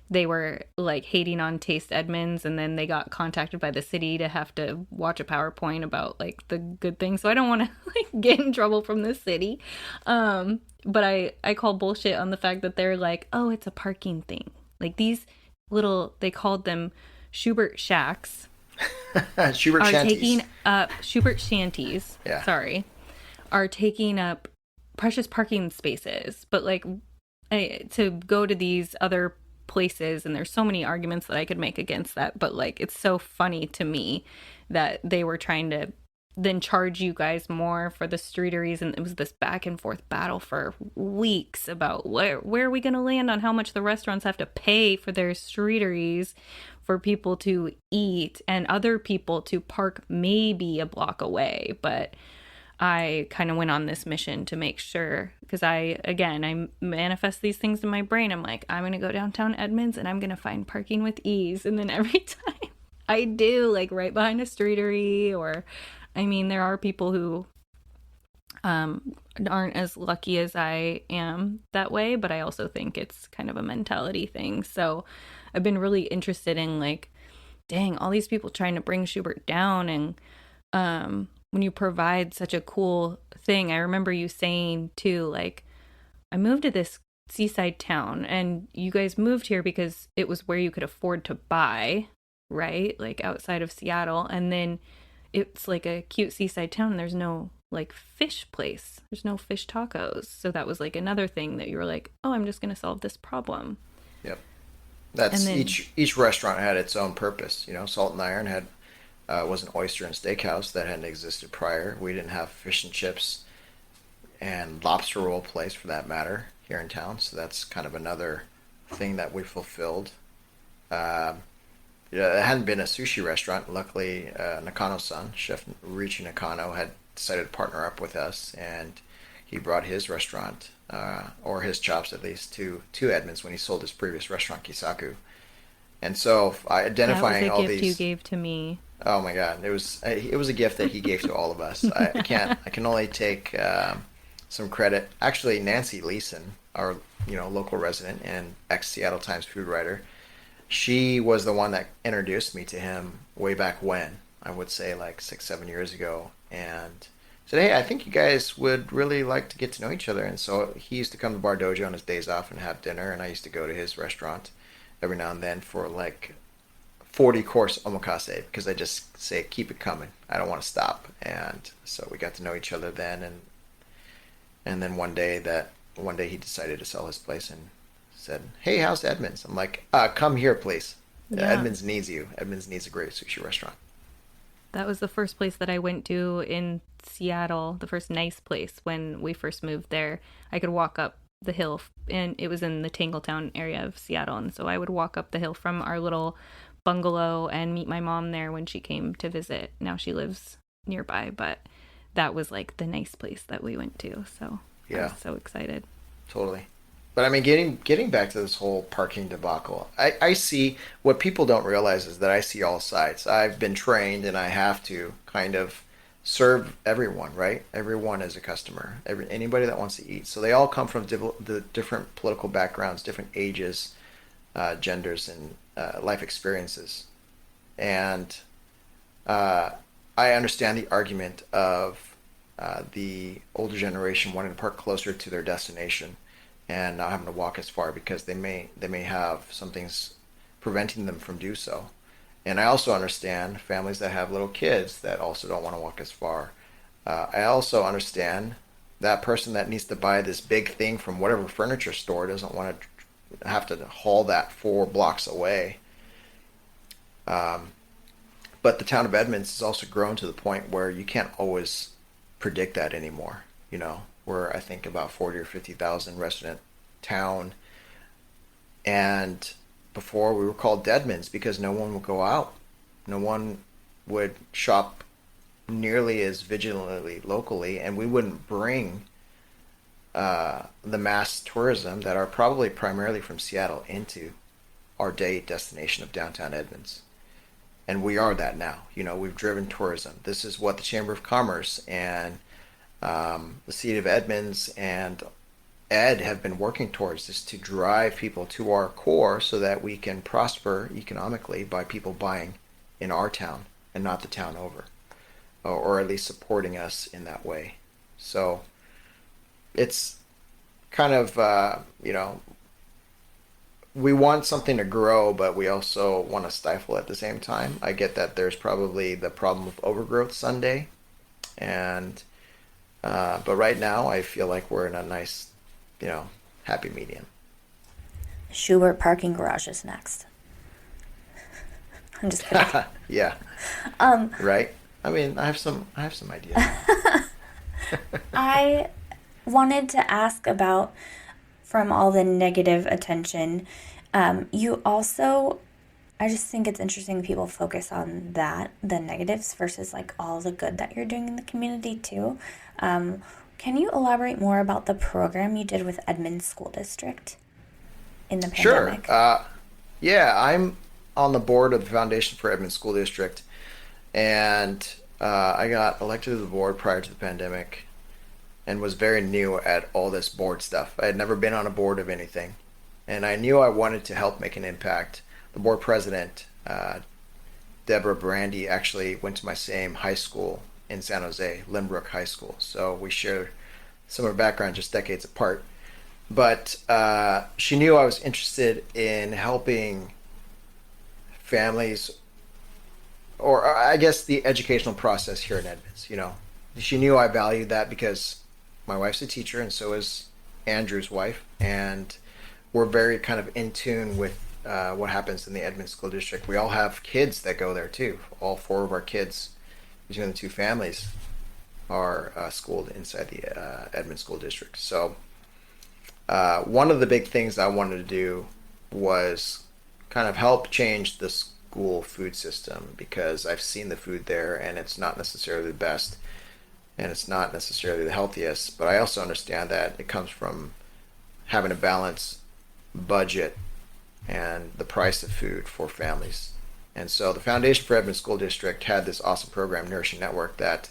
they were like hating on Taste Edmonds, and then they got contacted by the city to have to watch a PowerPoint about like the good things. So I don't want to like get in trouble from the city. But I call bullshit on the fact that they're like, oh, it's a parking thing. Like these little, they called them Shubert Shacks. Shubert are Shanties. taking up Shubert Shanties. Yeah. Sorry, are taking up precious parking spaces. But like, to go to these other places, and there's so many arguments that I could make against that. But like, it's so funny to me that they were trying to then charge you guys more for the streeteries, and it was this back and forth battle for weeks about where are we going to land on how much the restaurants have to pay for their streeteries for people to eat and other people to park maybe a block away. But I kind of went on this mission to make sure, because I manifest these things in my brain. I'm like, I'm going to go downtown Edmonds and I'm going to find parking with ease. And then every time I do, like right behind a streetery, or I mean, there are people who aren't as lucky as I am that way, but I also think it's kind of a mentality thing. So I've been really interested in like, dang, all these people trying to bring Shubert down. And when you provide such a cool thing, I remember you saying too, like, I moved to this seaside town and you guys moved here because it was where you could afford to buy, right? Like outside of Seattle. And then it's like a cute seaside town and there's no like fish place. There's no fish tacos. So that was like another thing that you were like, oh, I'm just going to solve this problem. Yep. That's then, each restaurant had its own purpose. Salt and Iron had was an oyster and steakhouse that hadn't existed prior. We didn't have fish and chips and lobster roll place for that matter here in town. So that's kind of another thing that we fulfilled. It hadn't been a sushi restaurant. Luckily, Nakano-san, Chef Riichi Nakano, had decided to partner up with us, and he brought his restaurant, or his chops at least, to Edmonds when he sold his previous restaurant, Kisaku. And so, identifying that all was a gift these, you gave to me. oh my God, it was a gift that he gave to all of us. I can only take some credit. Actually, Nancy Leeson, our local resident and ex Seattle Times food writer, she was the one that introduced me to him way back when, I would say like 6-7 years ago, and said, hey, I think you guys would really like to get to know each other. And so he used to come to Bar Dojo on his days off and have dinner, and I used to go to his restaurant every now and then for like 40-course omakase, because I just say, keep it coming. I don't want to stop. And so we got to know each other then, and then one day he decided to sell his place and said, hey, how's Edmonds? I'm like, come here, please. Yeah. Edmonds needs you. Edmonds needs a great sushi restaurant. That was the first place that I went to in Seattle, the first nice place when we first moved there. I could walk up the hill, and it was in the Tangletown area of Seattle. And so I would walk up the hill from our little bungalow and meet my mom there when she came to visit. Now she lives nearby, but that was like the nice place that we went to. So yeah. I was so excited. Totally. But I mean, getting back to this whole parking debacle, I see what people don't realize is that I see all sides. I've been trained, and I have to kind of serve everyone, right? Everyone is a customer. Anybody that wants to eat. So they all come from the different political backgrounds, different ages, genders, and life experiences. And I understand the argument of the older generation wanting to park closer to their destination and not having to walk as far because they may have some things preventing them from do so. And I also understand families that have little kids that also don't want to walk as far. I also understand that person that needs to buy this big thing from whatever furniture store doesn't want to have to haul that 4 blocks away. But the town of Edmonds has also grown to the point where you can't always predict that anymore. We're, I think, about 40 or 50,000 resident town. And before we were called Deadmans because no one would go out. No one would shop nearly as vigilantly locally, and we wouldn't bring the mass tourism that are probably primarily from Seattle into our day destination of downtown Edmonds. And we are that now. We've driven tourism. This is what the Chamber of Commerce and the City of Edmonds and Ed have been working towards, is to drive people to our core so that we can prosper economically by people buying in our town and not the town over, or at least supporting us in that way. So it's kind of, we want something to grow, but we also want to stifle at the same time. I get that there's probably the problem of overgrowth Sunday, and but right now I feel like we're in a nice, happy medium. Shubert parking garage is next. I'm just kidding. Yeah. Right. I mean, I have some ideas. I wanted to ask about, from all the negative attention, you also, I just think it's interesting people focus on that, the negatives, versus like all the good that you're doing in the community too. Can you elaborate more about the program you did with Edmonds School District in the pandemic? Sure. Yeah, I'm on the board of the Foundation for Edmonds School District, and I got elected to the board prior to the pandemic and was very new at all this board stuff. I had never been on a board of anything, and I knew I wanted to help make an impact. The board president, Deborah Brandy, actually went to my same high school in San Jose, Lynbrook High School. So we share similar background, just decades apart. But she knew I was interested in helping families, or I guess the educational process here in Edmonds. She knew I valued that because my wife's a teacher, and so is Andrew's wife, and we're very kind of in tune with what happens in the Edmonds School District. We all have kids that go there too. All 4 of our kids between the 2 families are schooled inside the Edmonds School District. So one of the big things I wanted to do was kind of help change the school food system, because I've seen the food there and it's not necessarily the best and it's not necessarily the healthiest. But I also understand that it comes from having a balanced budget and the price of food for families. And so the Foundation for Edmonds School District had this awesome program, Nourishing Network, that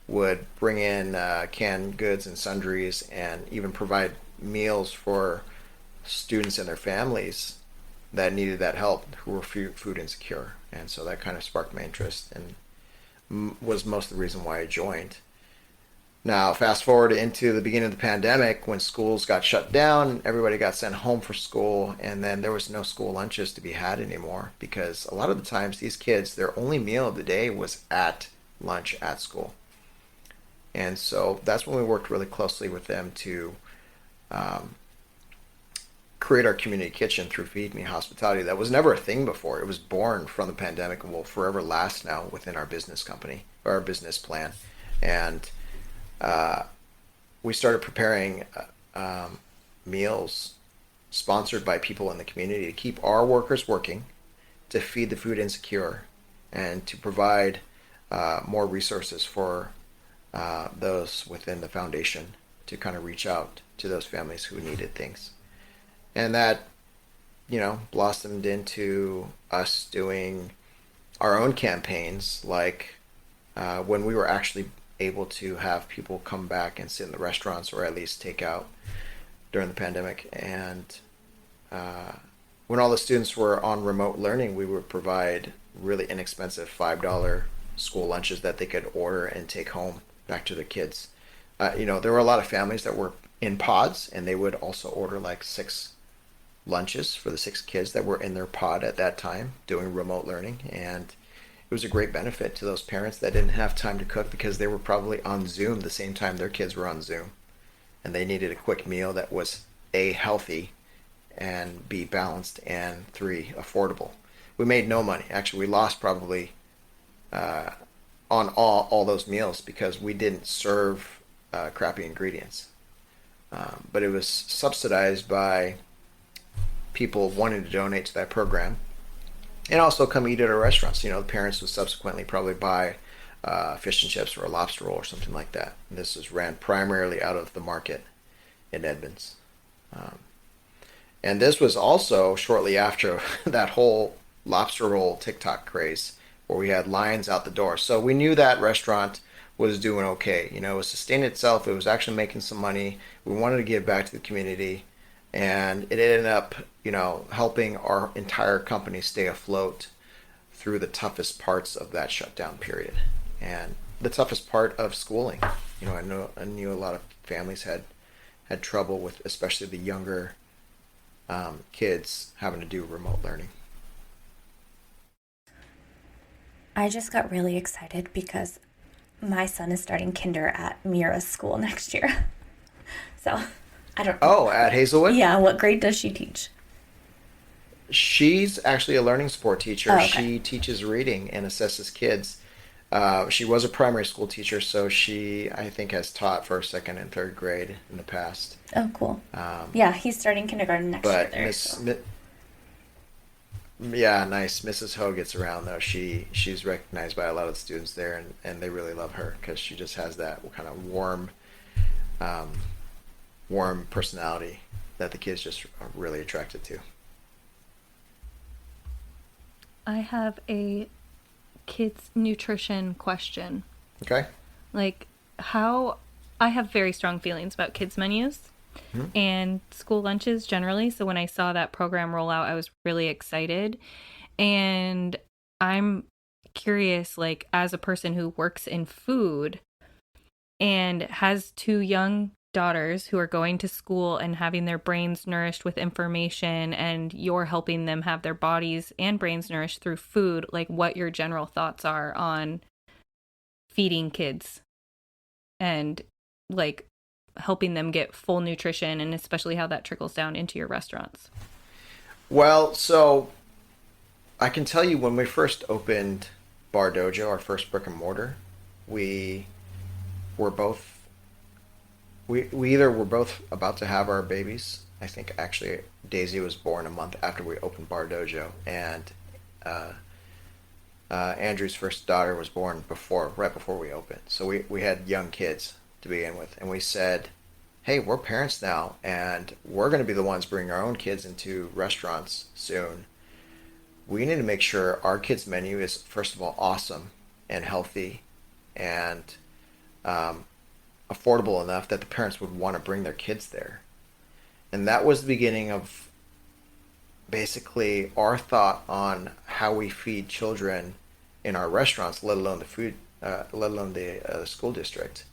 would bring in canned goods and sundries and even provide meals for students and their families that needed that help, who were food insecure. And so that kind of sparked my interest and was most of the reason why I joined. Now, fast forward into the beginning of the pandemic, when schools got shut down, everybody got sent home for school, and then there was no school lunches to be had anymore, because a lot of the times these kids, their only meal of the day was at lunch at school. And so that's when we worked really closely with them to create our community kitchen through FeedMe Hospitality. That was never a thing before. It was born from the pandemic and will forever last now within our business company, or our business plan. And we started preparing meals sponsored by people in the community to keep our workers working, to feed the food insecure, and to provide more resources for those within the foundation to kind of reach out to those families who needed things. And that, blossomed into us doing our own campaigns, like when we were actually able to have people come back and sit in the restaurants, or at least take out during the pandemic. And when all the students were on remote learning, we would provide really inexpensive $5 school lunches that they could order and take home back to their kids. There were a lot of families that were in pods, and they would also order like 6 lunches for the 6 kids that were in their pod at that time doing remote learning. And it was a great benefit to those parents that didn't have time to cook, because they were probably on Zoom the same time their kids were on Zoom, and they needed a quick meal that was A, healthy, and B, balanced, and 3, affordable. We made no money. Actually, we lost probably on all those meals, because we didn't serve crappy ingredients. But it was subsidized by people wanting to donate to that program and also come eat at our restaurants. The parents would subsequently probably buy fish and chips or a lobster roll or something like that. And this was ran primarily out of the market in Edmonds. And this was also shortly after that whole lobster roll TikTok craze where we had lines out the door. So we knew that restaurant was doing okay. It was sustaining itself. It was actually making some money. We wanted to give back to the community. And it ended up, helping our entire company stay afloat through the toughest parts of that shutdown period. And the toughest part of schooling. I knew a lot of families had trouble with, especially the younger kids having to do remote learning. I just got really excited because my son is starting kinder at Mira's school next year. So, I don't know. Oh, at Hazelwood? Yeah, what grade does she teach? She's actually a learning support teacher. Oh, okay. She teaches reading and assesses kids. She was a primary school teacher, so she, I think, has taught first, second, and third grade in the past. Oh, cool. Yeah, he's starting kindergarten next year But there. yeah, nice. Mrs. Ho gets around though. She's recognized by a lot of the students there, and they really love her because she just has that kind of warm personality that the kids just are really attracted to. I have a kids nutrition question. Okay. Like, how I have very strong feelings about kids menus and school lunches generally. So when I saw that program roll out, I was really excited. And I'm curious, like, as a person who works in food and has two young daughters who are going to school and having their brains nourished with information, and you're helping them have their bodies and brains nourished through food, like, what your general thoughts are on feeding kids and, like, helping them get full nutrition, and especially how that trickles down into your restaurants. Well, so I can tell you when we first opened Bar Dojo, our first brick and mortar, we were both we either were both about to have our babies. I think actually Daisy was born a month after we opened Bar Dojo, and Andrew's first daughter was born right before we opened. So we had young kids to begin with, and we said, hey, we're parents now, and we're going to be the ones bringing our own kids into restaurants soon. We need to make sure our kids' menu is, first of all, awesome and healthy and affordable enough that the parents would want to bring their kids there. And that was the beginning of basically our thought on how we feed children in our restaurants, let alone the school district.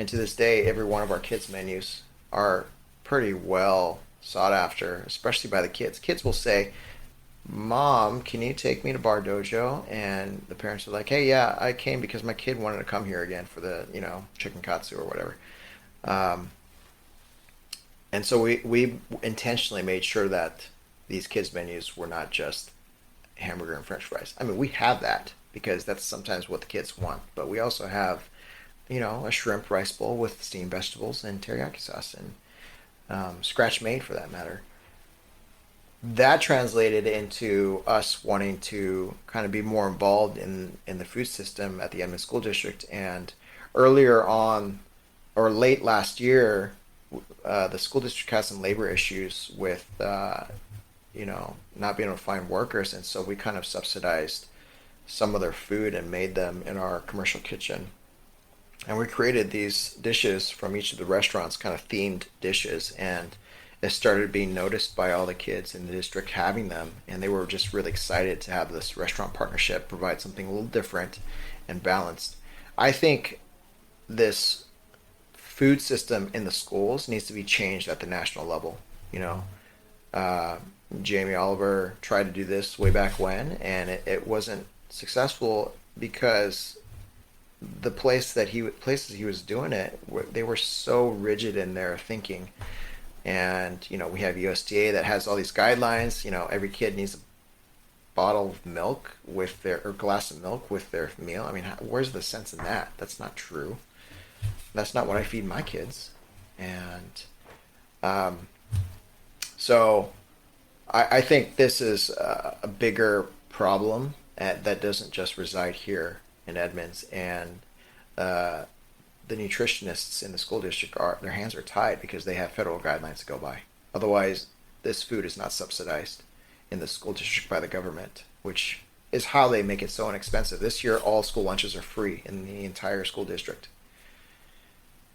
And to this day, every one of our kids' menus are pretty well sought after, especially by the kids. Kids will say, Mom, can you take me to Bar Dojo? And the parents are like, hey, yeah, I came because my kid wanted to come here again for the, chicken katsu or whatever. And so we intentionally made sure that these kids' menus were not just hamburger and french fries. I mean, we have that because that's sometimes what the kids want. But we also have, a shrimp rice bowl with steamed vegetables and teriyaki sauce and scratch made for that matter. That translated into us wanting to kind of be more involved in the food system at the Edmonds School District. And earlier on, or late last year, the school district had some labor issues with, not being able to find workers. And so we kind of subsidized some of their food and made them in our commercial kitchen. And we created these dishes from each of the restaurants, kind of themed dishes. And it started being noticed by all the kids in the district having them, and they were just really excited to have this restaurant partnership provide something a little different and balanced. I think this food system in the schools needs to be changed at the national level. Jamie Oliver tried to do this way back when, and it wasn't successful because the places he was doing it, they were so rigid in their thinking. And we have USDA that has all these guidelines. Every kid needs a bottle of milk or glass of milk with their meal. I mean, where's the sense in that? That's not true. that's not what I feed my kids. And so I think this is a bigger problem that doesn't just reside here in Edmonds. And the nutritionists in the school district their hands are tied because they have federal guidelines to go by. Otherwise, this food is not subsidized in the school district by the government, which is how they make it so inexpensive. This year, all school lunches are free in the entire school district.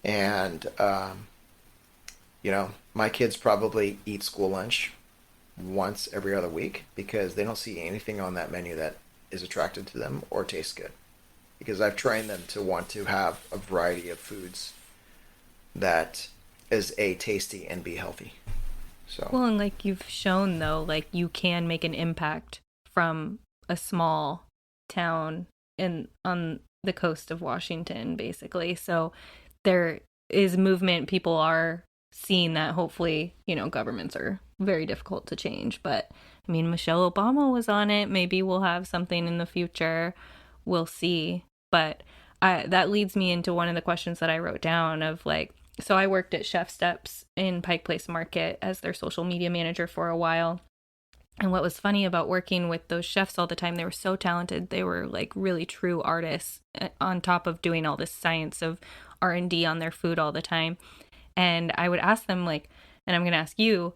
And, my kids probably eat school lunch once every other week because they don't see anything on that menu that is attractive to them or tastes good. Because I've trained them to want to have a variety of foods that is tasty and be healthy. So Well, and like you've shown though, like you can make an impact from a small town on the coast of Washington, basically. So there is movement. People are seeing that. Hopefully, governments are very difficult to change. But I mean, Michelle Obama was on it. Maybe we'll have something in the future. We'll see. But that leads me into one of the questions that I wrote down of like, so I worked at Chef Steps in Pike Place Market as their social media manager for a while. And what was funny about working with those chefs all the time, they were so talented. They were like really true artists on top of doing all this science of R&D on their food all the time. And I would ask them like, and I'm going to ask you,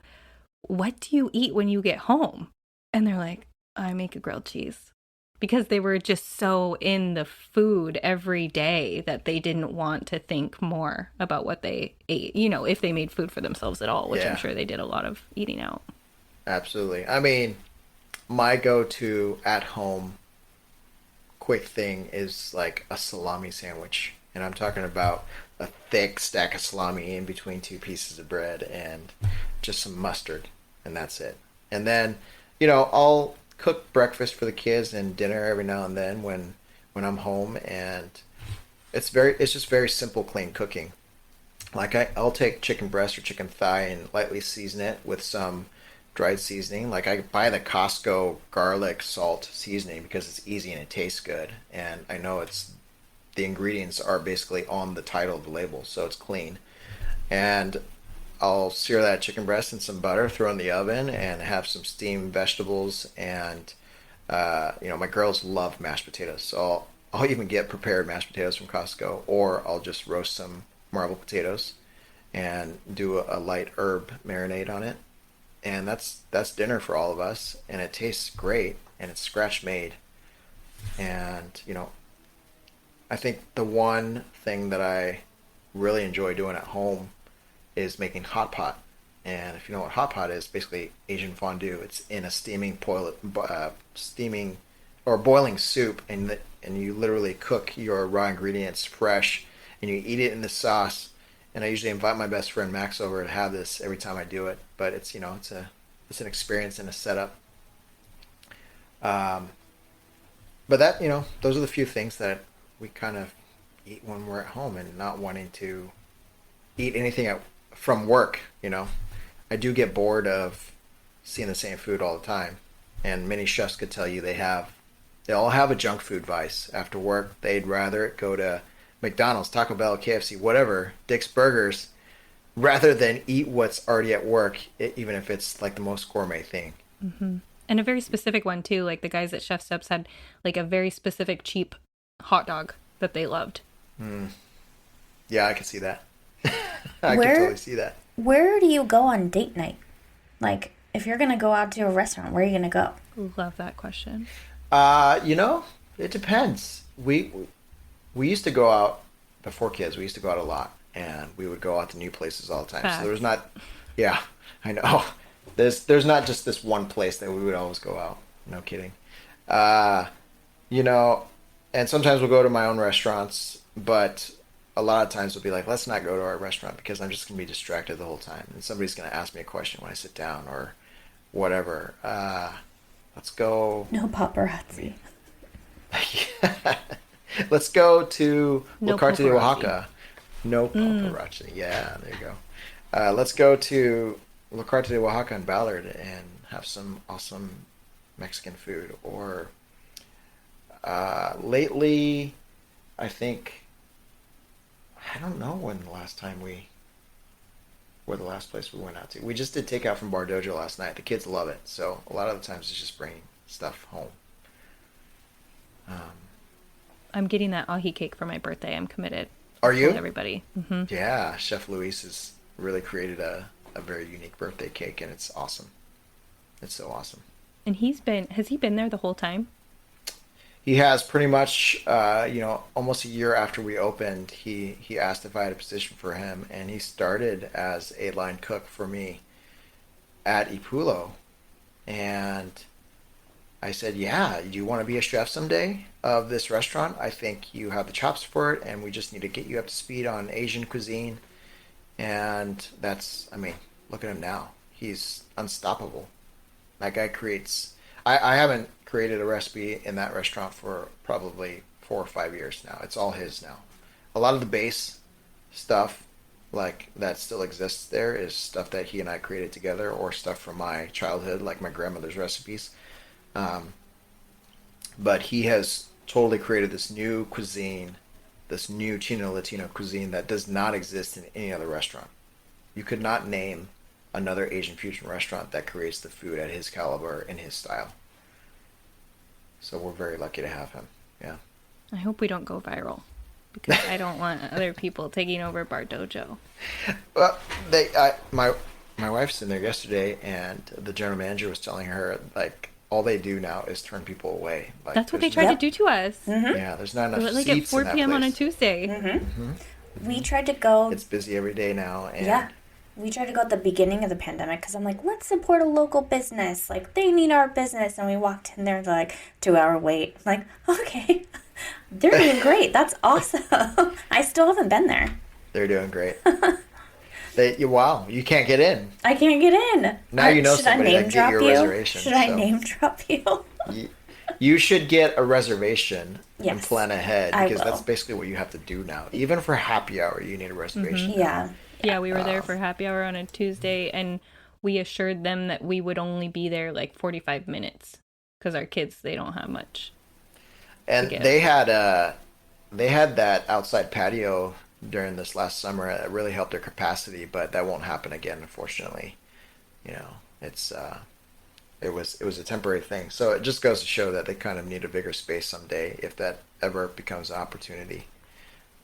what do you eat when you get home? And they're like, I make a grilled cheese. Because they were just so in the food every day that they didn't want to think more about what they ate, if they made food for themselves at all, which I'm sure they did a lot of eating out. absolutely. I mean, my go-to at-home quick thing is like a salami sandwich. And I'm talking about a thick stack of salami in between two pieces of bread and just some mustard. And that's it. And then, I'll cook breakfast for the kids and dinner every now and then when I'm home. And it's just very simple, clean cooking. Like I'll take chicken breast or chicken thigh and lightly season it with some dried seasoning. Like I buy the Costco garlic salt seasoning because it's easy and it tastes good. And I know the ingredients are basically on the title of the label, so it's clean. And I'll sear that chicken breast in some butter, throw in the oven, and have some steamed vegetables. And my girls love mashed potatoes, so I'll even get prepared mashed potatoes from Costco, or I'll just roast some marble potatoes and do a light herb marinade on it. And that's dinner for all of us, and it tastes great, and it's scratch made. And I think the one thing that I really enjoy doing at home is making hot pot. And if you know what hot pot is, basically Asian fondue. It's in a steaming or boiling soup, and you literally cook your raw ingredients fresh, and you eat it in the sauce. And I usually invite my best friend Max over to have this every time I do it. But it's it's an experience and a setup. But that those are the few things that we kind of eat when we're at home and not wanting to eat anything from work. I do get bored of seeing the same food all the time, and many chefs could tell you they all have a junk food vice. After work, they'd rather go to McDonald's, Taco Bell, KFC, whatever, Dick's Burgers, rather than eat what's already at work, even if it's like the most gourmet thing. Mm-hmm. And a very specific one too. Like the guys at Chef Steps had like a very specific cheap hot dog that they loved. Yeah, I can see that. I can totally see that. Where do you go on date night? Like, if you're going to go out to a restaurant, where are you going to go? Love that question. It depends. We used to go out before kids. We used to go out a lot, and we would go out to new places all the time. Facts. So there's not, yeah, I know. There's not just this one place that we would always go out. No kidding. And sometimes we'll go to my own restaurants, but a lot of times we'll be like, let's not go to our restaurant because I'm just going to be distracted the whole time. And somebody's going to ask me a question when I sit down or whatever. Let's go. No paparazzi. Let's go to No La Carta de paparazzi. Oaxaca. No paparazzi. Yeah, there you go. Let's go to La Carta de Oaxaca in Ballard and have some awesome Mexican food. Or lately, I think I don't know when the last time where the last place we went out to. We just did takeout from Bar Dojo last night. The kids love it, so a lot of the times it's just bringing stuff home. I'm getting that ahi cake for my birthday. I'm committed. Are I you? told everybody. Yeah, Chef Luis has really created a very unique birthday cake, and it's awesome. It's so awesome. And has he been there the whole time? He has pretty much, almost a year after we opened, he asked if I had a position for him, and he started as a line cook for me at Ipulo. And I said, yeah, do you want to be a chef someday of this restaurant? I think you have the chops for it, and we just need to get you up to speed on Asian cuisine. And look at him now. He's unstoppable. That guy creates. I haven't created a recipe in that restaurant for probably 4 or 5 years now. It's all his now. A lot of the base stuff, like that still exists there, is stuff that he and I created together, or stuff from my childhood, like my grandmother's recipes. But he has totally created this new cuisine, this new Chino Latino cuisine that does not exist in any other restaurant. You could not name another Asian fusion restaurant that creates the food at his caliber in his style. So we're very lucky to have him. Yeah. I hope we don't go viral, because I don't want other people taking over Bar Dojo. Well, my wife's in there yesterday, and the general manager was telling her, like, all they do now is turn people away. Like, That's what they tried to do to us. Yeah, there's not enough Like seats at 4 in that p.m. on a place. Tuesday. We tried to go. It's busy every day now. And Yeah. We tried to go at the beginning of the pandemic because I'm like, let's support a local business. Like, they need our business. And we walked in there, like, 2-hour wait. I'm like, okay. They're doing great. That's awesome. I still haven't been there. They're doing great. Wow, you can't get in. I can't get in. Now you know Should I somebody name that can get drop you a you? reservation. Should I so name drop you? you should get a reservation and Yes, plan ahead, I because will. that's basically what you have to do now. Even for happy hour, you need a reservation. Yeah. Yeah, we were there for happy hour on a Tuesday, and we assured them that we would only be there like 45 minutes, because our kids, they don't have much. And they had that outside patio during this last summer. It really helped their capacity, but that won't happen again, unfortunately. It's it was a temporary thing. So it just goes to show that they kind of need a bigger space someday, if that ever becomes an opportunity.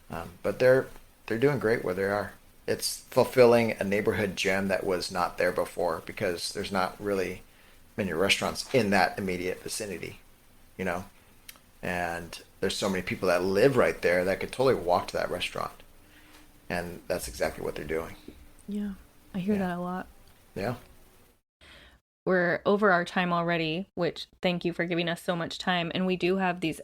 But they're doing great where they are. It's fulfilling a neighborhood gem that was not there before, because there's not really many restaurants in that immediate vicinity, and there's so many people that live right there that could totally walk to that restaurant, and that's exactly what they're doing. Yeah, I hear that a lot. Yeah. We're over our time already, which thank you for giving us so much time. And we do have these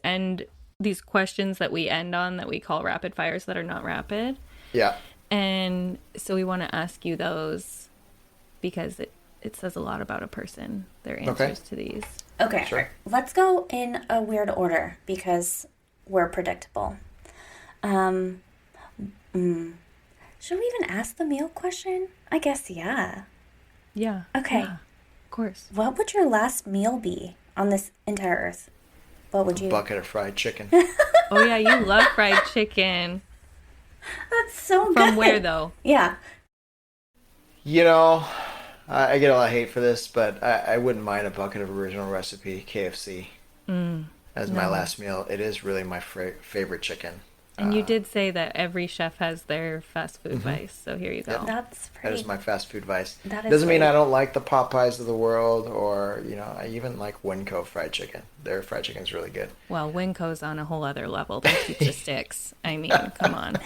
questions that we end on that we call rapid fires that are not rapid. Yeah. And so we want to ask you those because it says a lot about a person, their answers to these. Okay, Sure. Let's go in a weird order because we're predictable. Should we even ask the meal question? I guess, yeah. Yeah. Okay. Yeah, of course. What would your last meal be on this entire earth? What would you... Bucket of fried chicken. Oh, yeah, you love fried chicken. That's so good. From where, though? Yeah. I get a lot of hate for this, but I wouldn't mind a bucket of original recipe KFC as my last meal. It is really my favorite chicken. And you did say that every chef has their fast food vice, so here you go. Yep. That's That pretty... is my fast food vice. That is Doesn't mean great. I don't like the Popeyes of the world, or I even like Winco fried chicken. Their fried chicken is really good. Well, Winco's on a whole other level. They pizza sticks. I mean, come on.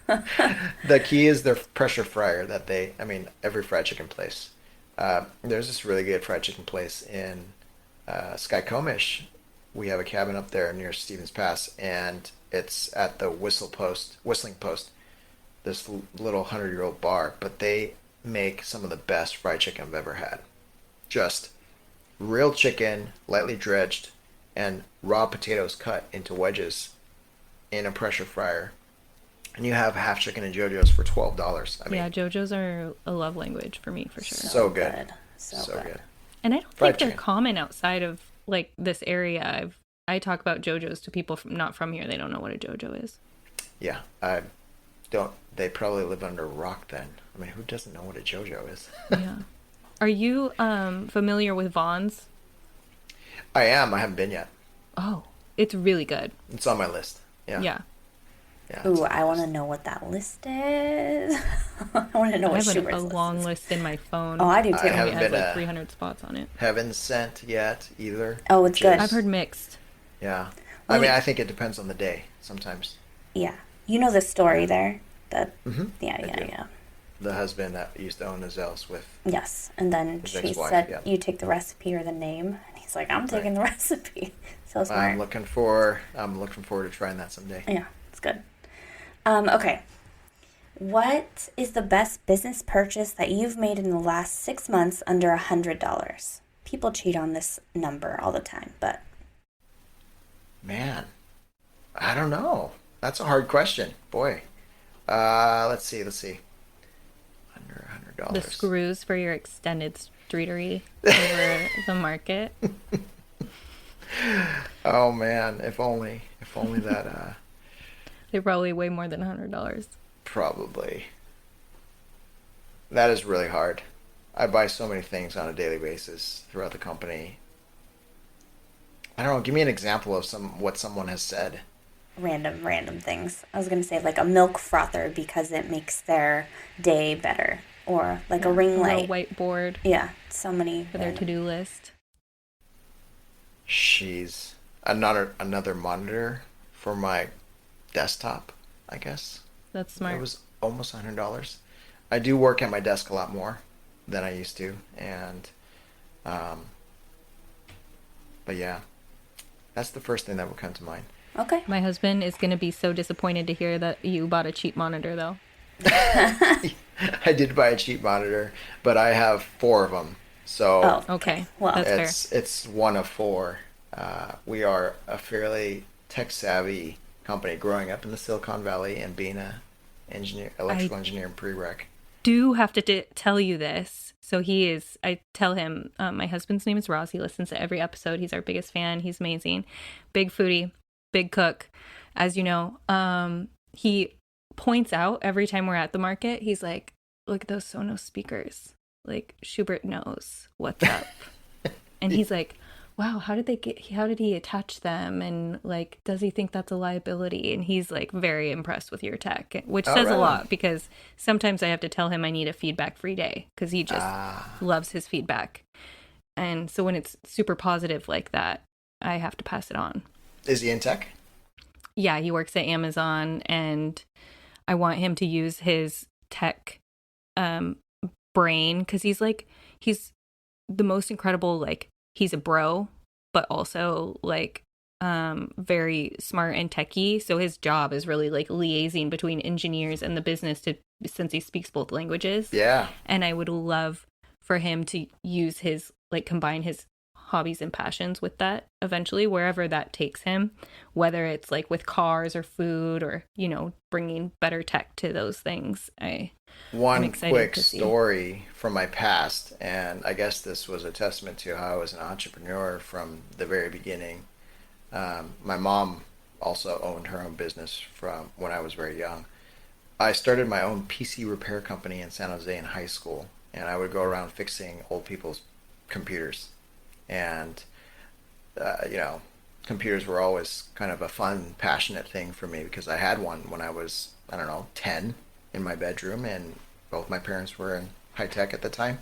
The key is their pressure fryer every fried chicken place. There's this really good fried chicken place in Skycomish. We have a cabin up there near Stevens Pass, and it's at the Whistling Post, this little 100-year-old bar, but they make some of the best fried chicken I've ever had. Just real chicken, lightly dredged, and raw potatoes cut into wedges in a pressure fryer. And you have half chicken and JoJo's for $12. Yeah, JoJo's are a love language for me, for sure. So good. So good. And I don't Fried think they're chicken. common outside of like this area. I talk about JoJo's to people not from here. They don't know what a JoJo is. Yeah, don't, they probably live under a rock then. I mean, who doesn't know what a JoJo is? Yeah. Are you familiar with Vaughn's? I am. I haven't been yet. Oh, it's really good. It's on my list. Yeah. Yeah. Yeah. Ooh, I want to know what that list is. I want to know I what have Schubert's a list long is. list in my phone. Oh, I do too. I It haven't has been like 300 spots on it. haven't sent yet either. Oh, it's good. I've heard mixed. Yeah. Well, I mean, I think it depends on the day sometimes. Yeah. You know the story there? That, Mm-hmm. yeah, I yeah, do. yeah. The husband that used to own the Zeus with. Yes. And then His she ex-wife, said, yeah. you take the recipe or the name. And he's like, I'm taking the recipe. So smart. I'm looking forward to trying that someday. Yeah, it's good. Okay. What is the best business purchase that you've made in the last 6 months under $100? People cheat on this number all the time, but Man, I don't know. That's a hard question. Boy. Let's see. Under $100. The screws for your extended streetery over the market. Oh man, if only that They probably weigh more than $100. probably. That is really hard. I buy so many things on a daily basis throughout the company. I don't know, give me an example of what someone has said. random things. I was going to say like a milk frother because it makes their day better. Or like a ring Or a light. whiteboard Yeah, so many. for their to-do list. She's another monitor for my desktop, I guess. That's smart. It was almost $100. I do work at my desk a lot more than I used to, and but yeah, that's the first thing that would come to mind. Okay. My husband is going to be so disappointed to hear that you bought a cheap monitor, though. I did buy a cheap monitor, but I have 4 of them, so Oh, Okay. Well, That's fair. it's one of 4. We are a fairly tech savvy company, growing up in the Silicon Valley and being a electrical engineer in prereq. Do have to tell you this. So I tell him, my husband's name is Ross. He listens to every episode. He's our biggest fan. He's amazing. Big foodie, big cook. As you know, he points out every time we're at the market, he's like, look at those Sonos speakers. Like, Shubert knows what's up. And he's like, wow, how did he attach them? And like, does he think that's a liability? And he's like very impressed with your tech, which says a lot, because sometimes I have to tell him I need a feedback free day because he just loves his feedback. And so when it's super positive like that, I have to pass it on. Is he in tech? Yeah, he works at Amazon, and I want him to use his tech brain because he's the most incredible, like, he's a bro, but also like very smart and techie. So his job is really like liaising between engineers and the business since he speaks both languages. Yeah. And I would love for him to use combine his hobbies and passions with that eventually, wherever that takes him, whether it's like with cars or food or, bringing better tech to those things. One quick story from my past, and I guess this was a testament to how I was an entrepreneur from the very beginning. My mom also owned her own business from when I was very young. I started my own PC repair company in San Jose in high school, and I would go around fixing old people's computers. And, computers were always kind of a fun, passionate thing for me because I had one when I was, 10 in my bedroom, and both my parents were in high tech at the time.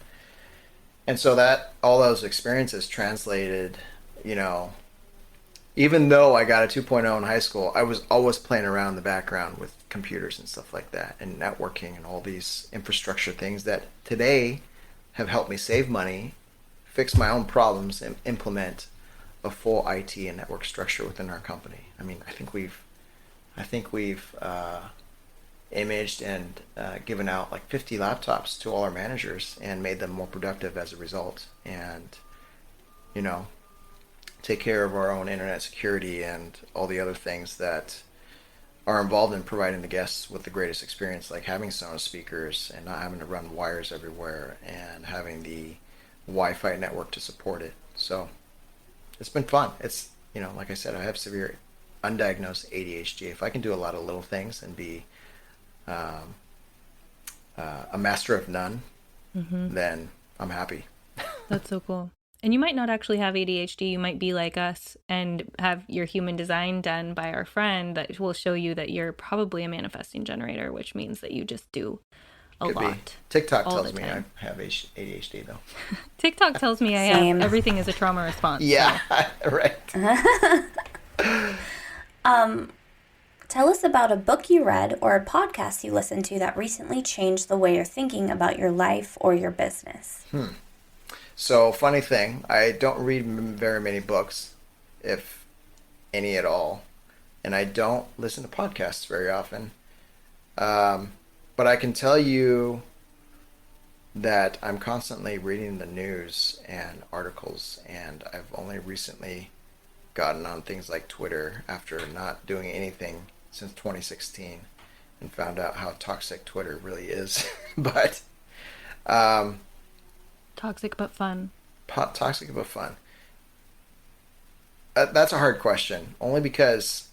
And so all those experiences translated, even though I got a 2.0 in high school, I was always playing around in the background with computers and stuff like that, and networking and all these infrastructure things that today have helped me save money, fix my own problems, and implement a full IT and network structure within our company. I mean, I think we've imaged and given out like 50 laptops to all our managers and made them more productive as a result. And, take care of our own internet security and all the other things that are involved in providing the guests with the greatest experience, like having Sonos speakers and not having to run wires everywhere and having the Wi-Fi network to support it. So it's been fun. It's, like I said, I have severe undiagnosed ADHD. If I can do a lot of little things and be um, a master of none, then I'm happy. That's so cool. And you might not actually have ADHD. You might be like us and have your human design done by our friend that will show you that you're probably a manifesting generator, which means that you just do a Could lot. be. TikTok all tells the me I time. have ADHD though. TikTok tells me I Same. have everything is a trauma response. Yeah, So. right. Tell us about a book you read or a podcast you listened to that recently changed the way you're thinking about your life or your business. So, funny thing, I don't read very many books, if any at all, and I don't listen to podcasts very often. But I can tell you that I'm constantly reading the news and articles, and I've only recently gotten on things like Twitter after not doing anything since 2016 and found out how toxic Twitter really is. But Toxic but fun. toxic but fun. That's a hard question, only because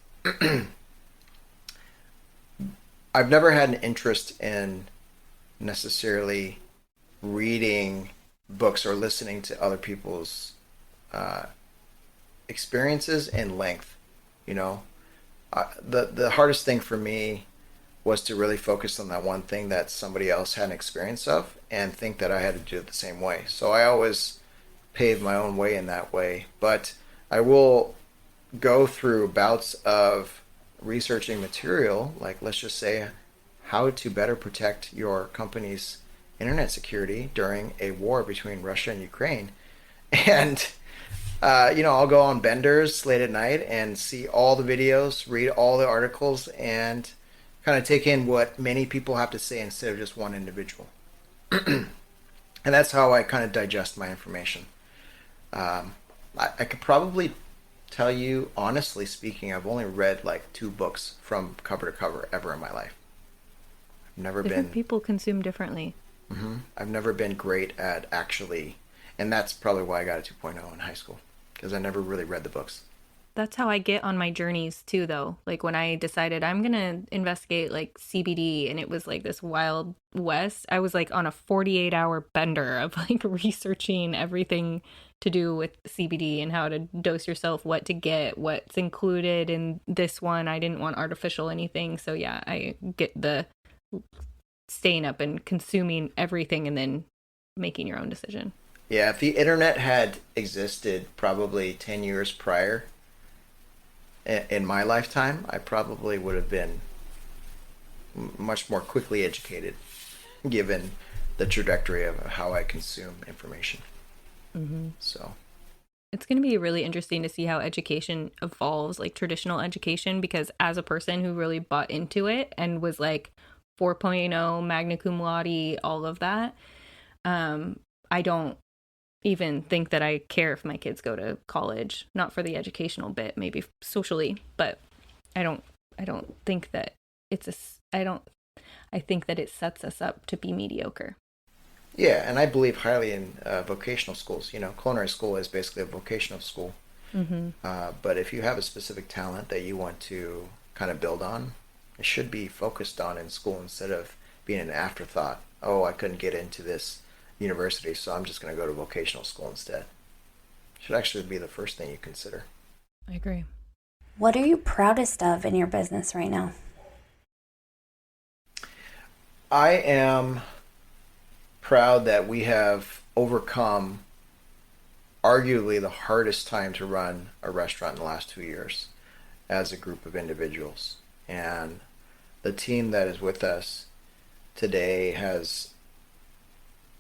I've never had an interest in necessarily reading books or listening to other people's experiences in length. You know, the hardest thing for me was to really focus on that one thing that somebody else had an experience of and think that I had to do it the same way. So I always paved my own way in that way. But I will go through bouts of researching material, like let's just say how to better protect your company's internet security during a war between Russia and Ukraine. And I'll go on benders late at night and see all the videos, read all the articles, and kind of take in what many people have to say instead of just one individual. And that's how I kind of digest my information. I could probably tell you, honestly speaking, I've only read like 2 books from cover to cover ever in my life. I've never Different people consume differently. I've never been great at actually, and that's probably why I got a 2.0 in high school, because I never really read the books. That's how I get on my journeys too, though. Like when I decided I'm going to investigate like CBD and it was like this wild west, I was like on a 48-hour bender of like researching everything to do with CBD and how to dose yourself, what to get, what's included in this one. I didn't want artificial anything. So yeah, I get the staying up and consuming everything and then making your own decision. Yeah, if the internet had existed probably 10 years prior, in my lifetime, I probably would have been much more quickly educated, given the trajectory of how I consume information. So it's going to be really interesting to see how education evolves, like traditional education, because as a person who really bought into it and was like 4.0, magna cum laude, all of that, I don't even think that I care if my kids go to college, not for the educational bit, maybe socially, but I don't think that I think that it sets us up to be mediocre. yeah, and I believe highly in vocational schools. Culinary school is basically a vocational school. But if you have a specific talent that you want to kind of build on, it should be focused on in school instead of being an afterthought. Oh, I couldn't get into this university, so I'm just going to go to vocational school instead. Should actually be the first thing you consider. I agree. What are you proudest of in your business right now? I am proud that we have overcome arguably the hardest time to run a restaurant in the last 2 years as a group of individuals. And the team that is with us today has,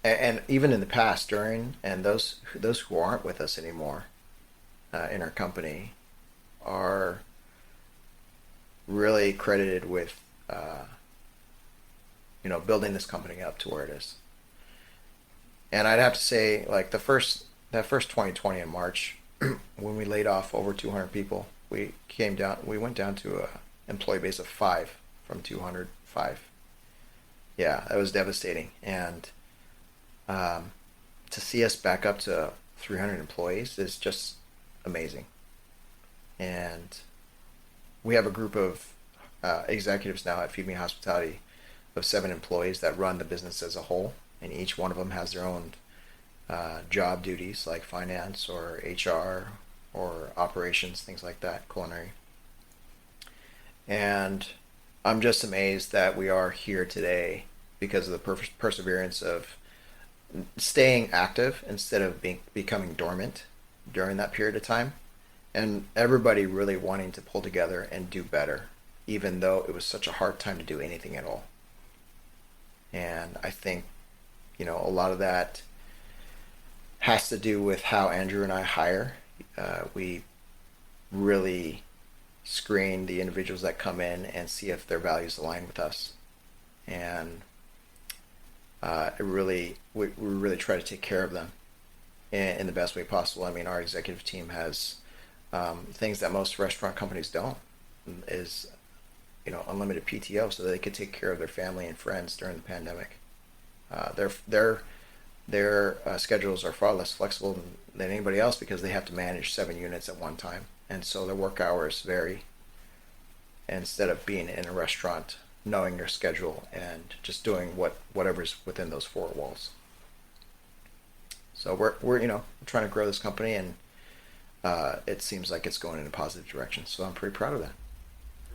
and even in the past, during, and those who aren't with us anymore in our company are really credited with building this company up to where it is. And I'd have to say, like that first 2020 in March, when we laid off over 200 people, we went down to a employee base of 5 from 205. Yeah, that was devastating. And to see us back up to 300 employees is just amazing. And we have a group of executives now at FeedMe Hospitality of 7 employees that run the business as a whole, and each one of them has their own job duties like finance or HR or operations, things like that, culinary. And I'm just amazed that we are here today because of the perseverance of staying active instead of becoming dormant during that period of time, and everybody really wanting to pull together and do better, even though it was such a hard time to do anything at all. And I think, a lot of that has to do with how Andrew and I hire. We really screen the individuals that come in and see if their values align with us. And we really try to take care of them in the best way possible. I mean, our executive team has things that most restaurant companies don't, is unlimited PTO, so that they could take care of their family and friends during the pandemic. Their schedules are far less flexible than anybody else because they have to manage 7 units at one time, and so their work hours vary. Instead of being in a restaurant, knowing your schedule and just doing whatever's within those 4 walls. So we're trying to grow this company, and it seems like it's going in a positive direction. So I'm pretty proud of that.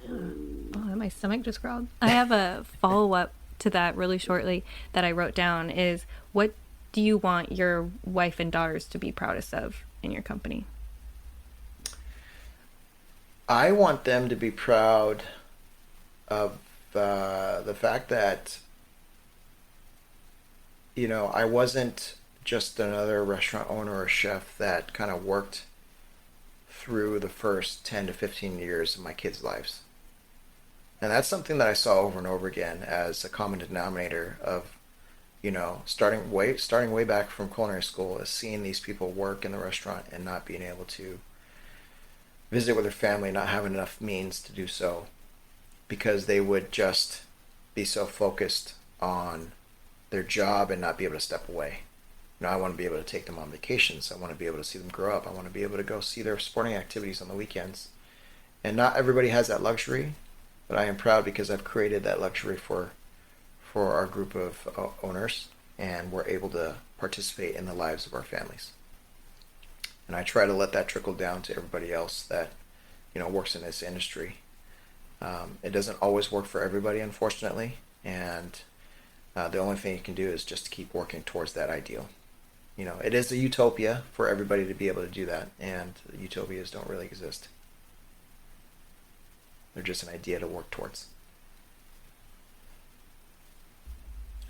Oh, my stomach just growled. I have a follow-up to that really shortly that I wrote down is, what do you want your wife and daughters to be proudest of in your company? I want them to be proud of the fact that, I wasn't just another restaurant owner or chef that kind of worked through the first 10 to 15 years of my kids' lives. And that's something that I saw over and over again as a common denominator of, starting way back from culinary school, is seeing these people work in the restaurant and not being able to visit with their family, not having enough means to do so, because they would just be so focused on their job and not be able to step away. I want to be able to take them on vacations. I want to be able to see them grow up. I want to be able to go see their sporting activities on the weekends. And not everybody has that luxury, but I am proud because I've created that luxury for our group of owners, and we're able to participate in the lives of our families. And I try to let that trickle down to everybody else that works in this industry. It doesn't always work for everybody, unfortunately, and the only thing you can do is just keep working towards that ideal. It is a utopia for everybody to be able to do that, and utopias don't really exist. They're just an idea to work towards.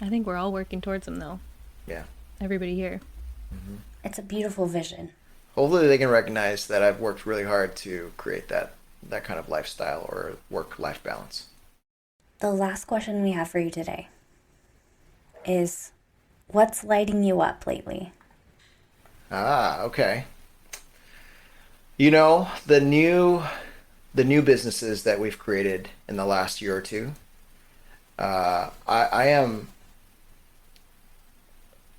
I think we're all working towards them, though. Yeah. Everybody here. Mm-hmm. It's a beautiful vision. Hopefully they can recognize that I've worked really hard to create that kind of lifestyle or work-life balance. The last question we have for you today is, what's lighting you up lately? Okay. The new businesses that we've created in the last year or two, I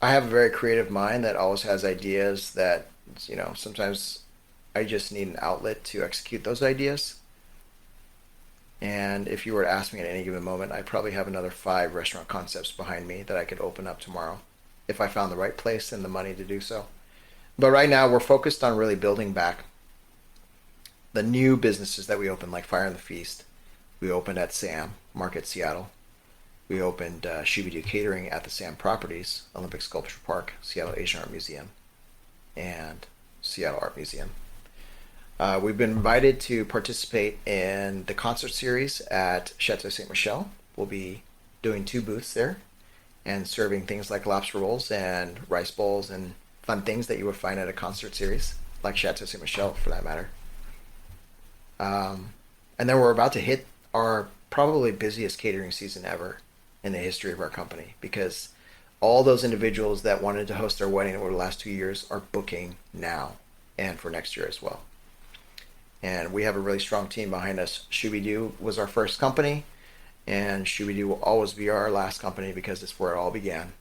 have a very creative mind that always has ideas that, sometimes I just need an outlet to execute those ideas. And if you were to ask me at any given moment, I probably have another 5 restaurant concepts behind me that I could open up tomorrow if I found the right place and the money to do so. But right now we're focused on really building back the new businesses that we opened, like Fire and the Feast. We opened at Sam Market, Seattle. We opened Shooby Doo Catering at the Sam Properties, Olympic Sculpture Park, Seattle Asian Art Museum, and Seattle Art Museum. We've been invited to participate in the concert series at Chateau Ste. Michelle. We'll be doing 2 booths there and serving things like lobster rolls and rice bowls and fun things that you would find at a concert series, like Chateau Ste. Michelle for that matter. And then we're about to hit our probably busiest catering season ever in the history of our company, because all those individuals that wanted to host their wedding over the last 2 years are booking now and for next year as well. And we have a really strong team behind us. Shooby Doo was our first company, and Shooby Doo will always be our last company because it's where it all began.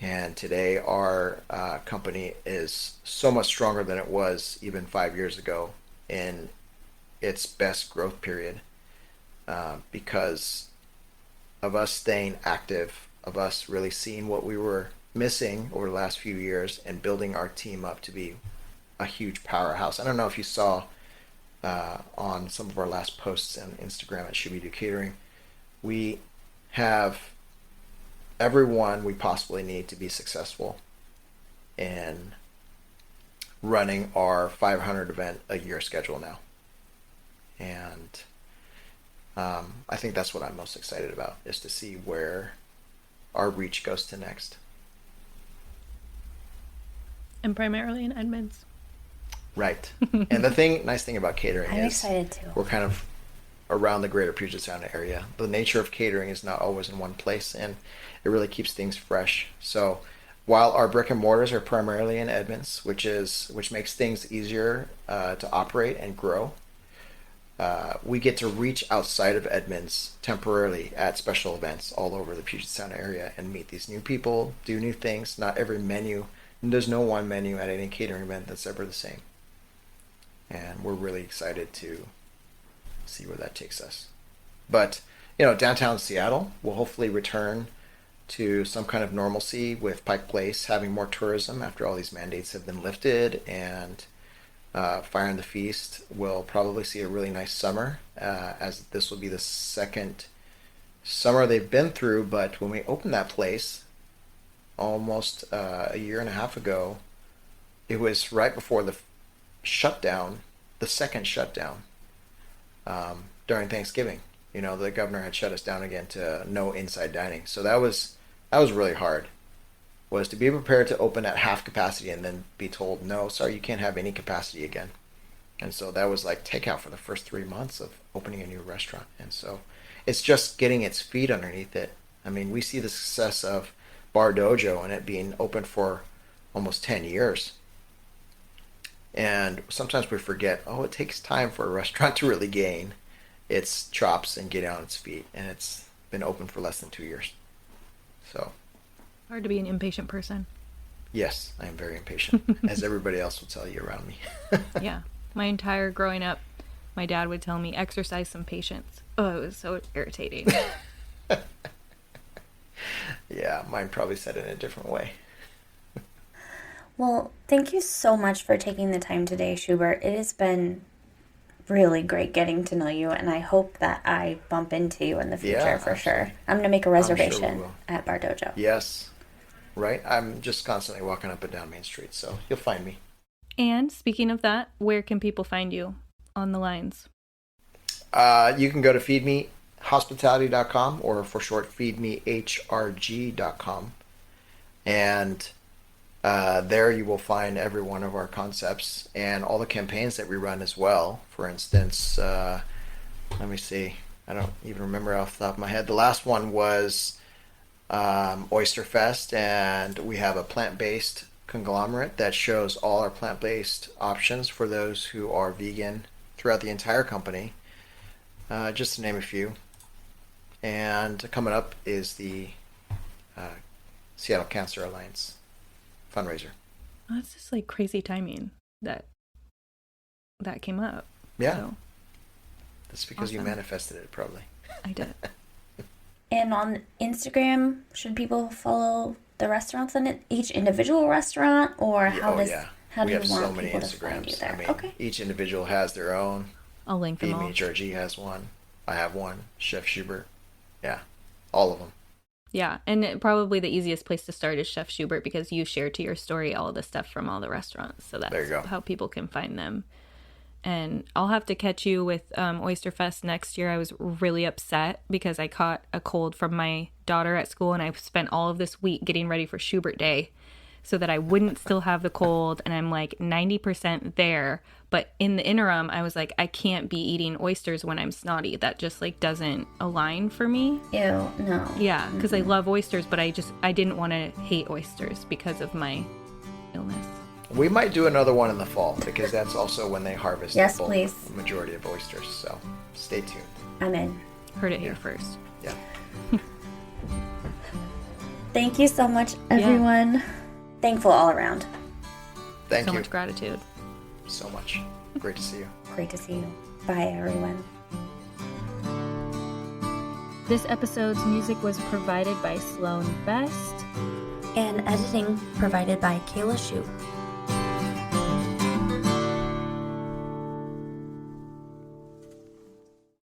And today our company is so much stronger than it was even 5 years ago in its best growth period, because of us staying active, of us really seeing what we were missing over the last few years and building our team up to be a huge powerhouse. I don't know if you saw on some of our last posts on Instagram at Shooby Doo Catering, we have everyone we possibly need to be successful in running our 500 event a year schedule now. And I think that's what I'm most excited about, is to see where our reach goes to next. And primarily in Edmonds. Right. And the nice thing about catering I'm is excited too. we're kind of around the greater Puget Sound area. The nature of catering is not always in one place, and it really keeps things fresh. So while our brick and mortars are primarily in Edmonds, which makes things easier to operate and grow, we get to reach outside of Edmonds temporarily at special events all over the Puget Sound area and meet these new people, do new things. Not every menu, there's no one menu at any catering event that's ever the same. And we're really excited to see where that takes us. But, downtown Seattle will hopefully return to some kind of normalcy with Pike Place having more tourism after all these mandates have been lifted, and Fire and the Feast will probably see a really nice summer, as this will be the second summer they've been through. But when we opened that place almost a year and a half ago, it was right before the shutdown, the second shutdown, during Thanksgiving. The governor had shut us down again to no inside dining. So that was really hard, was to be prepared to open at half capacity and then be told, no, sorry, you can't have any capacity again. And so that was like takeout for the first 3 months of opening a new restaurant. And so it's just getting its feet underneath it. I mean, we see the success of Bar Dojo and it being open for almost 10 years. And sometimes we forget, it takes time for a restaurant to really gain its chops and get on its feet. And it's been open for less than 2 years. So Hard to be an impatient person. yes, I am very impatient, as everybody else will tell you around me. Yeah. My entire growing up, my dad would tell me, exercise some patience. Oh, it was so irritating. Yeah, mine probably said it in a different way. Well, thank you so much for taking the time today, Shubert. It has been really great getting to know you, and I hope that I bump into you in the future for absolutely. sure. I'm going to make a sure we reservation will. at Bar Dojo. Yes, right? I'm just constantly walking up and down Main Street, so you'll find me. And speaking of that, where can people find you on the lines? You can go to feedmehospitality.com, or for short, feedmehrg.com. And there you will find every one of our concepts and all the campaigns that we run as well. For instance, let me see. I don't even remember off the top of my head. The last one was Oyster Fest, and we have a plant-based conglomerate that shows all our plant-based options for those who are vegan throughout the entire company, just to name a few. And coming up is the Seattle Cancer Alliance fundraiser. That's just like crazy timing that came up. Yeah. So, That's because you awesome. manifested it, probably. I did. And on Instagram, should people follow the restaurants in each individual restaurant, or how we do have you so want many people to find you Instagrams. there? I mean, Okay. each individual has their own. I'll link them all. FeedMe HRG has one. I have one. Chef Shubert. Yeah. All of them. Yeah, and probably the easiest place to start is Chef Shubert, because you share to your story all the stuff from all the restaurants. So There you that's go. how people can find them. And I'll have to catch you with Oyster Fest next year. I was really upset because I caught a cold from my daughter at school, and I spent all of this week getting ready for Shubert Day so that I wouldn't still have the cold. And I'm like 90% there. But in the interim, I was like, I can't be eating oysters when I'm snotty. That just like doesn't align for me. Ew, no. Yeah, because I love oysters, but I didn't want to hate oysters because of my illness. We might do another one in the fall, because that's also when they harvest Yes, the bulk, please. majority of oysters. So stay tuned. I'm in. Heard it here first. Yeah. Thank you so much, everyone. Thankful all around. Thank So you much gratitude. so much. Great to see you. Great to see you. Bye, everyone. This episode's music was provided by Sloan Best. And editing provided by Kayla Shue.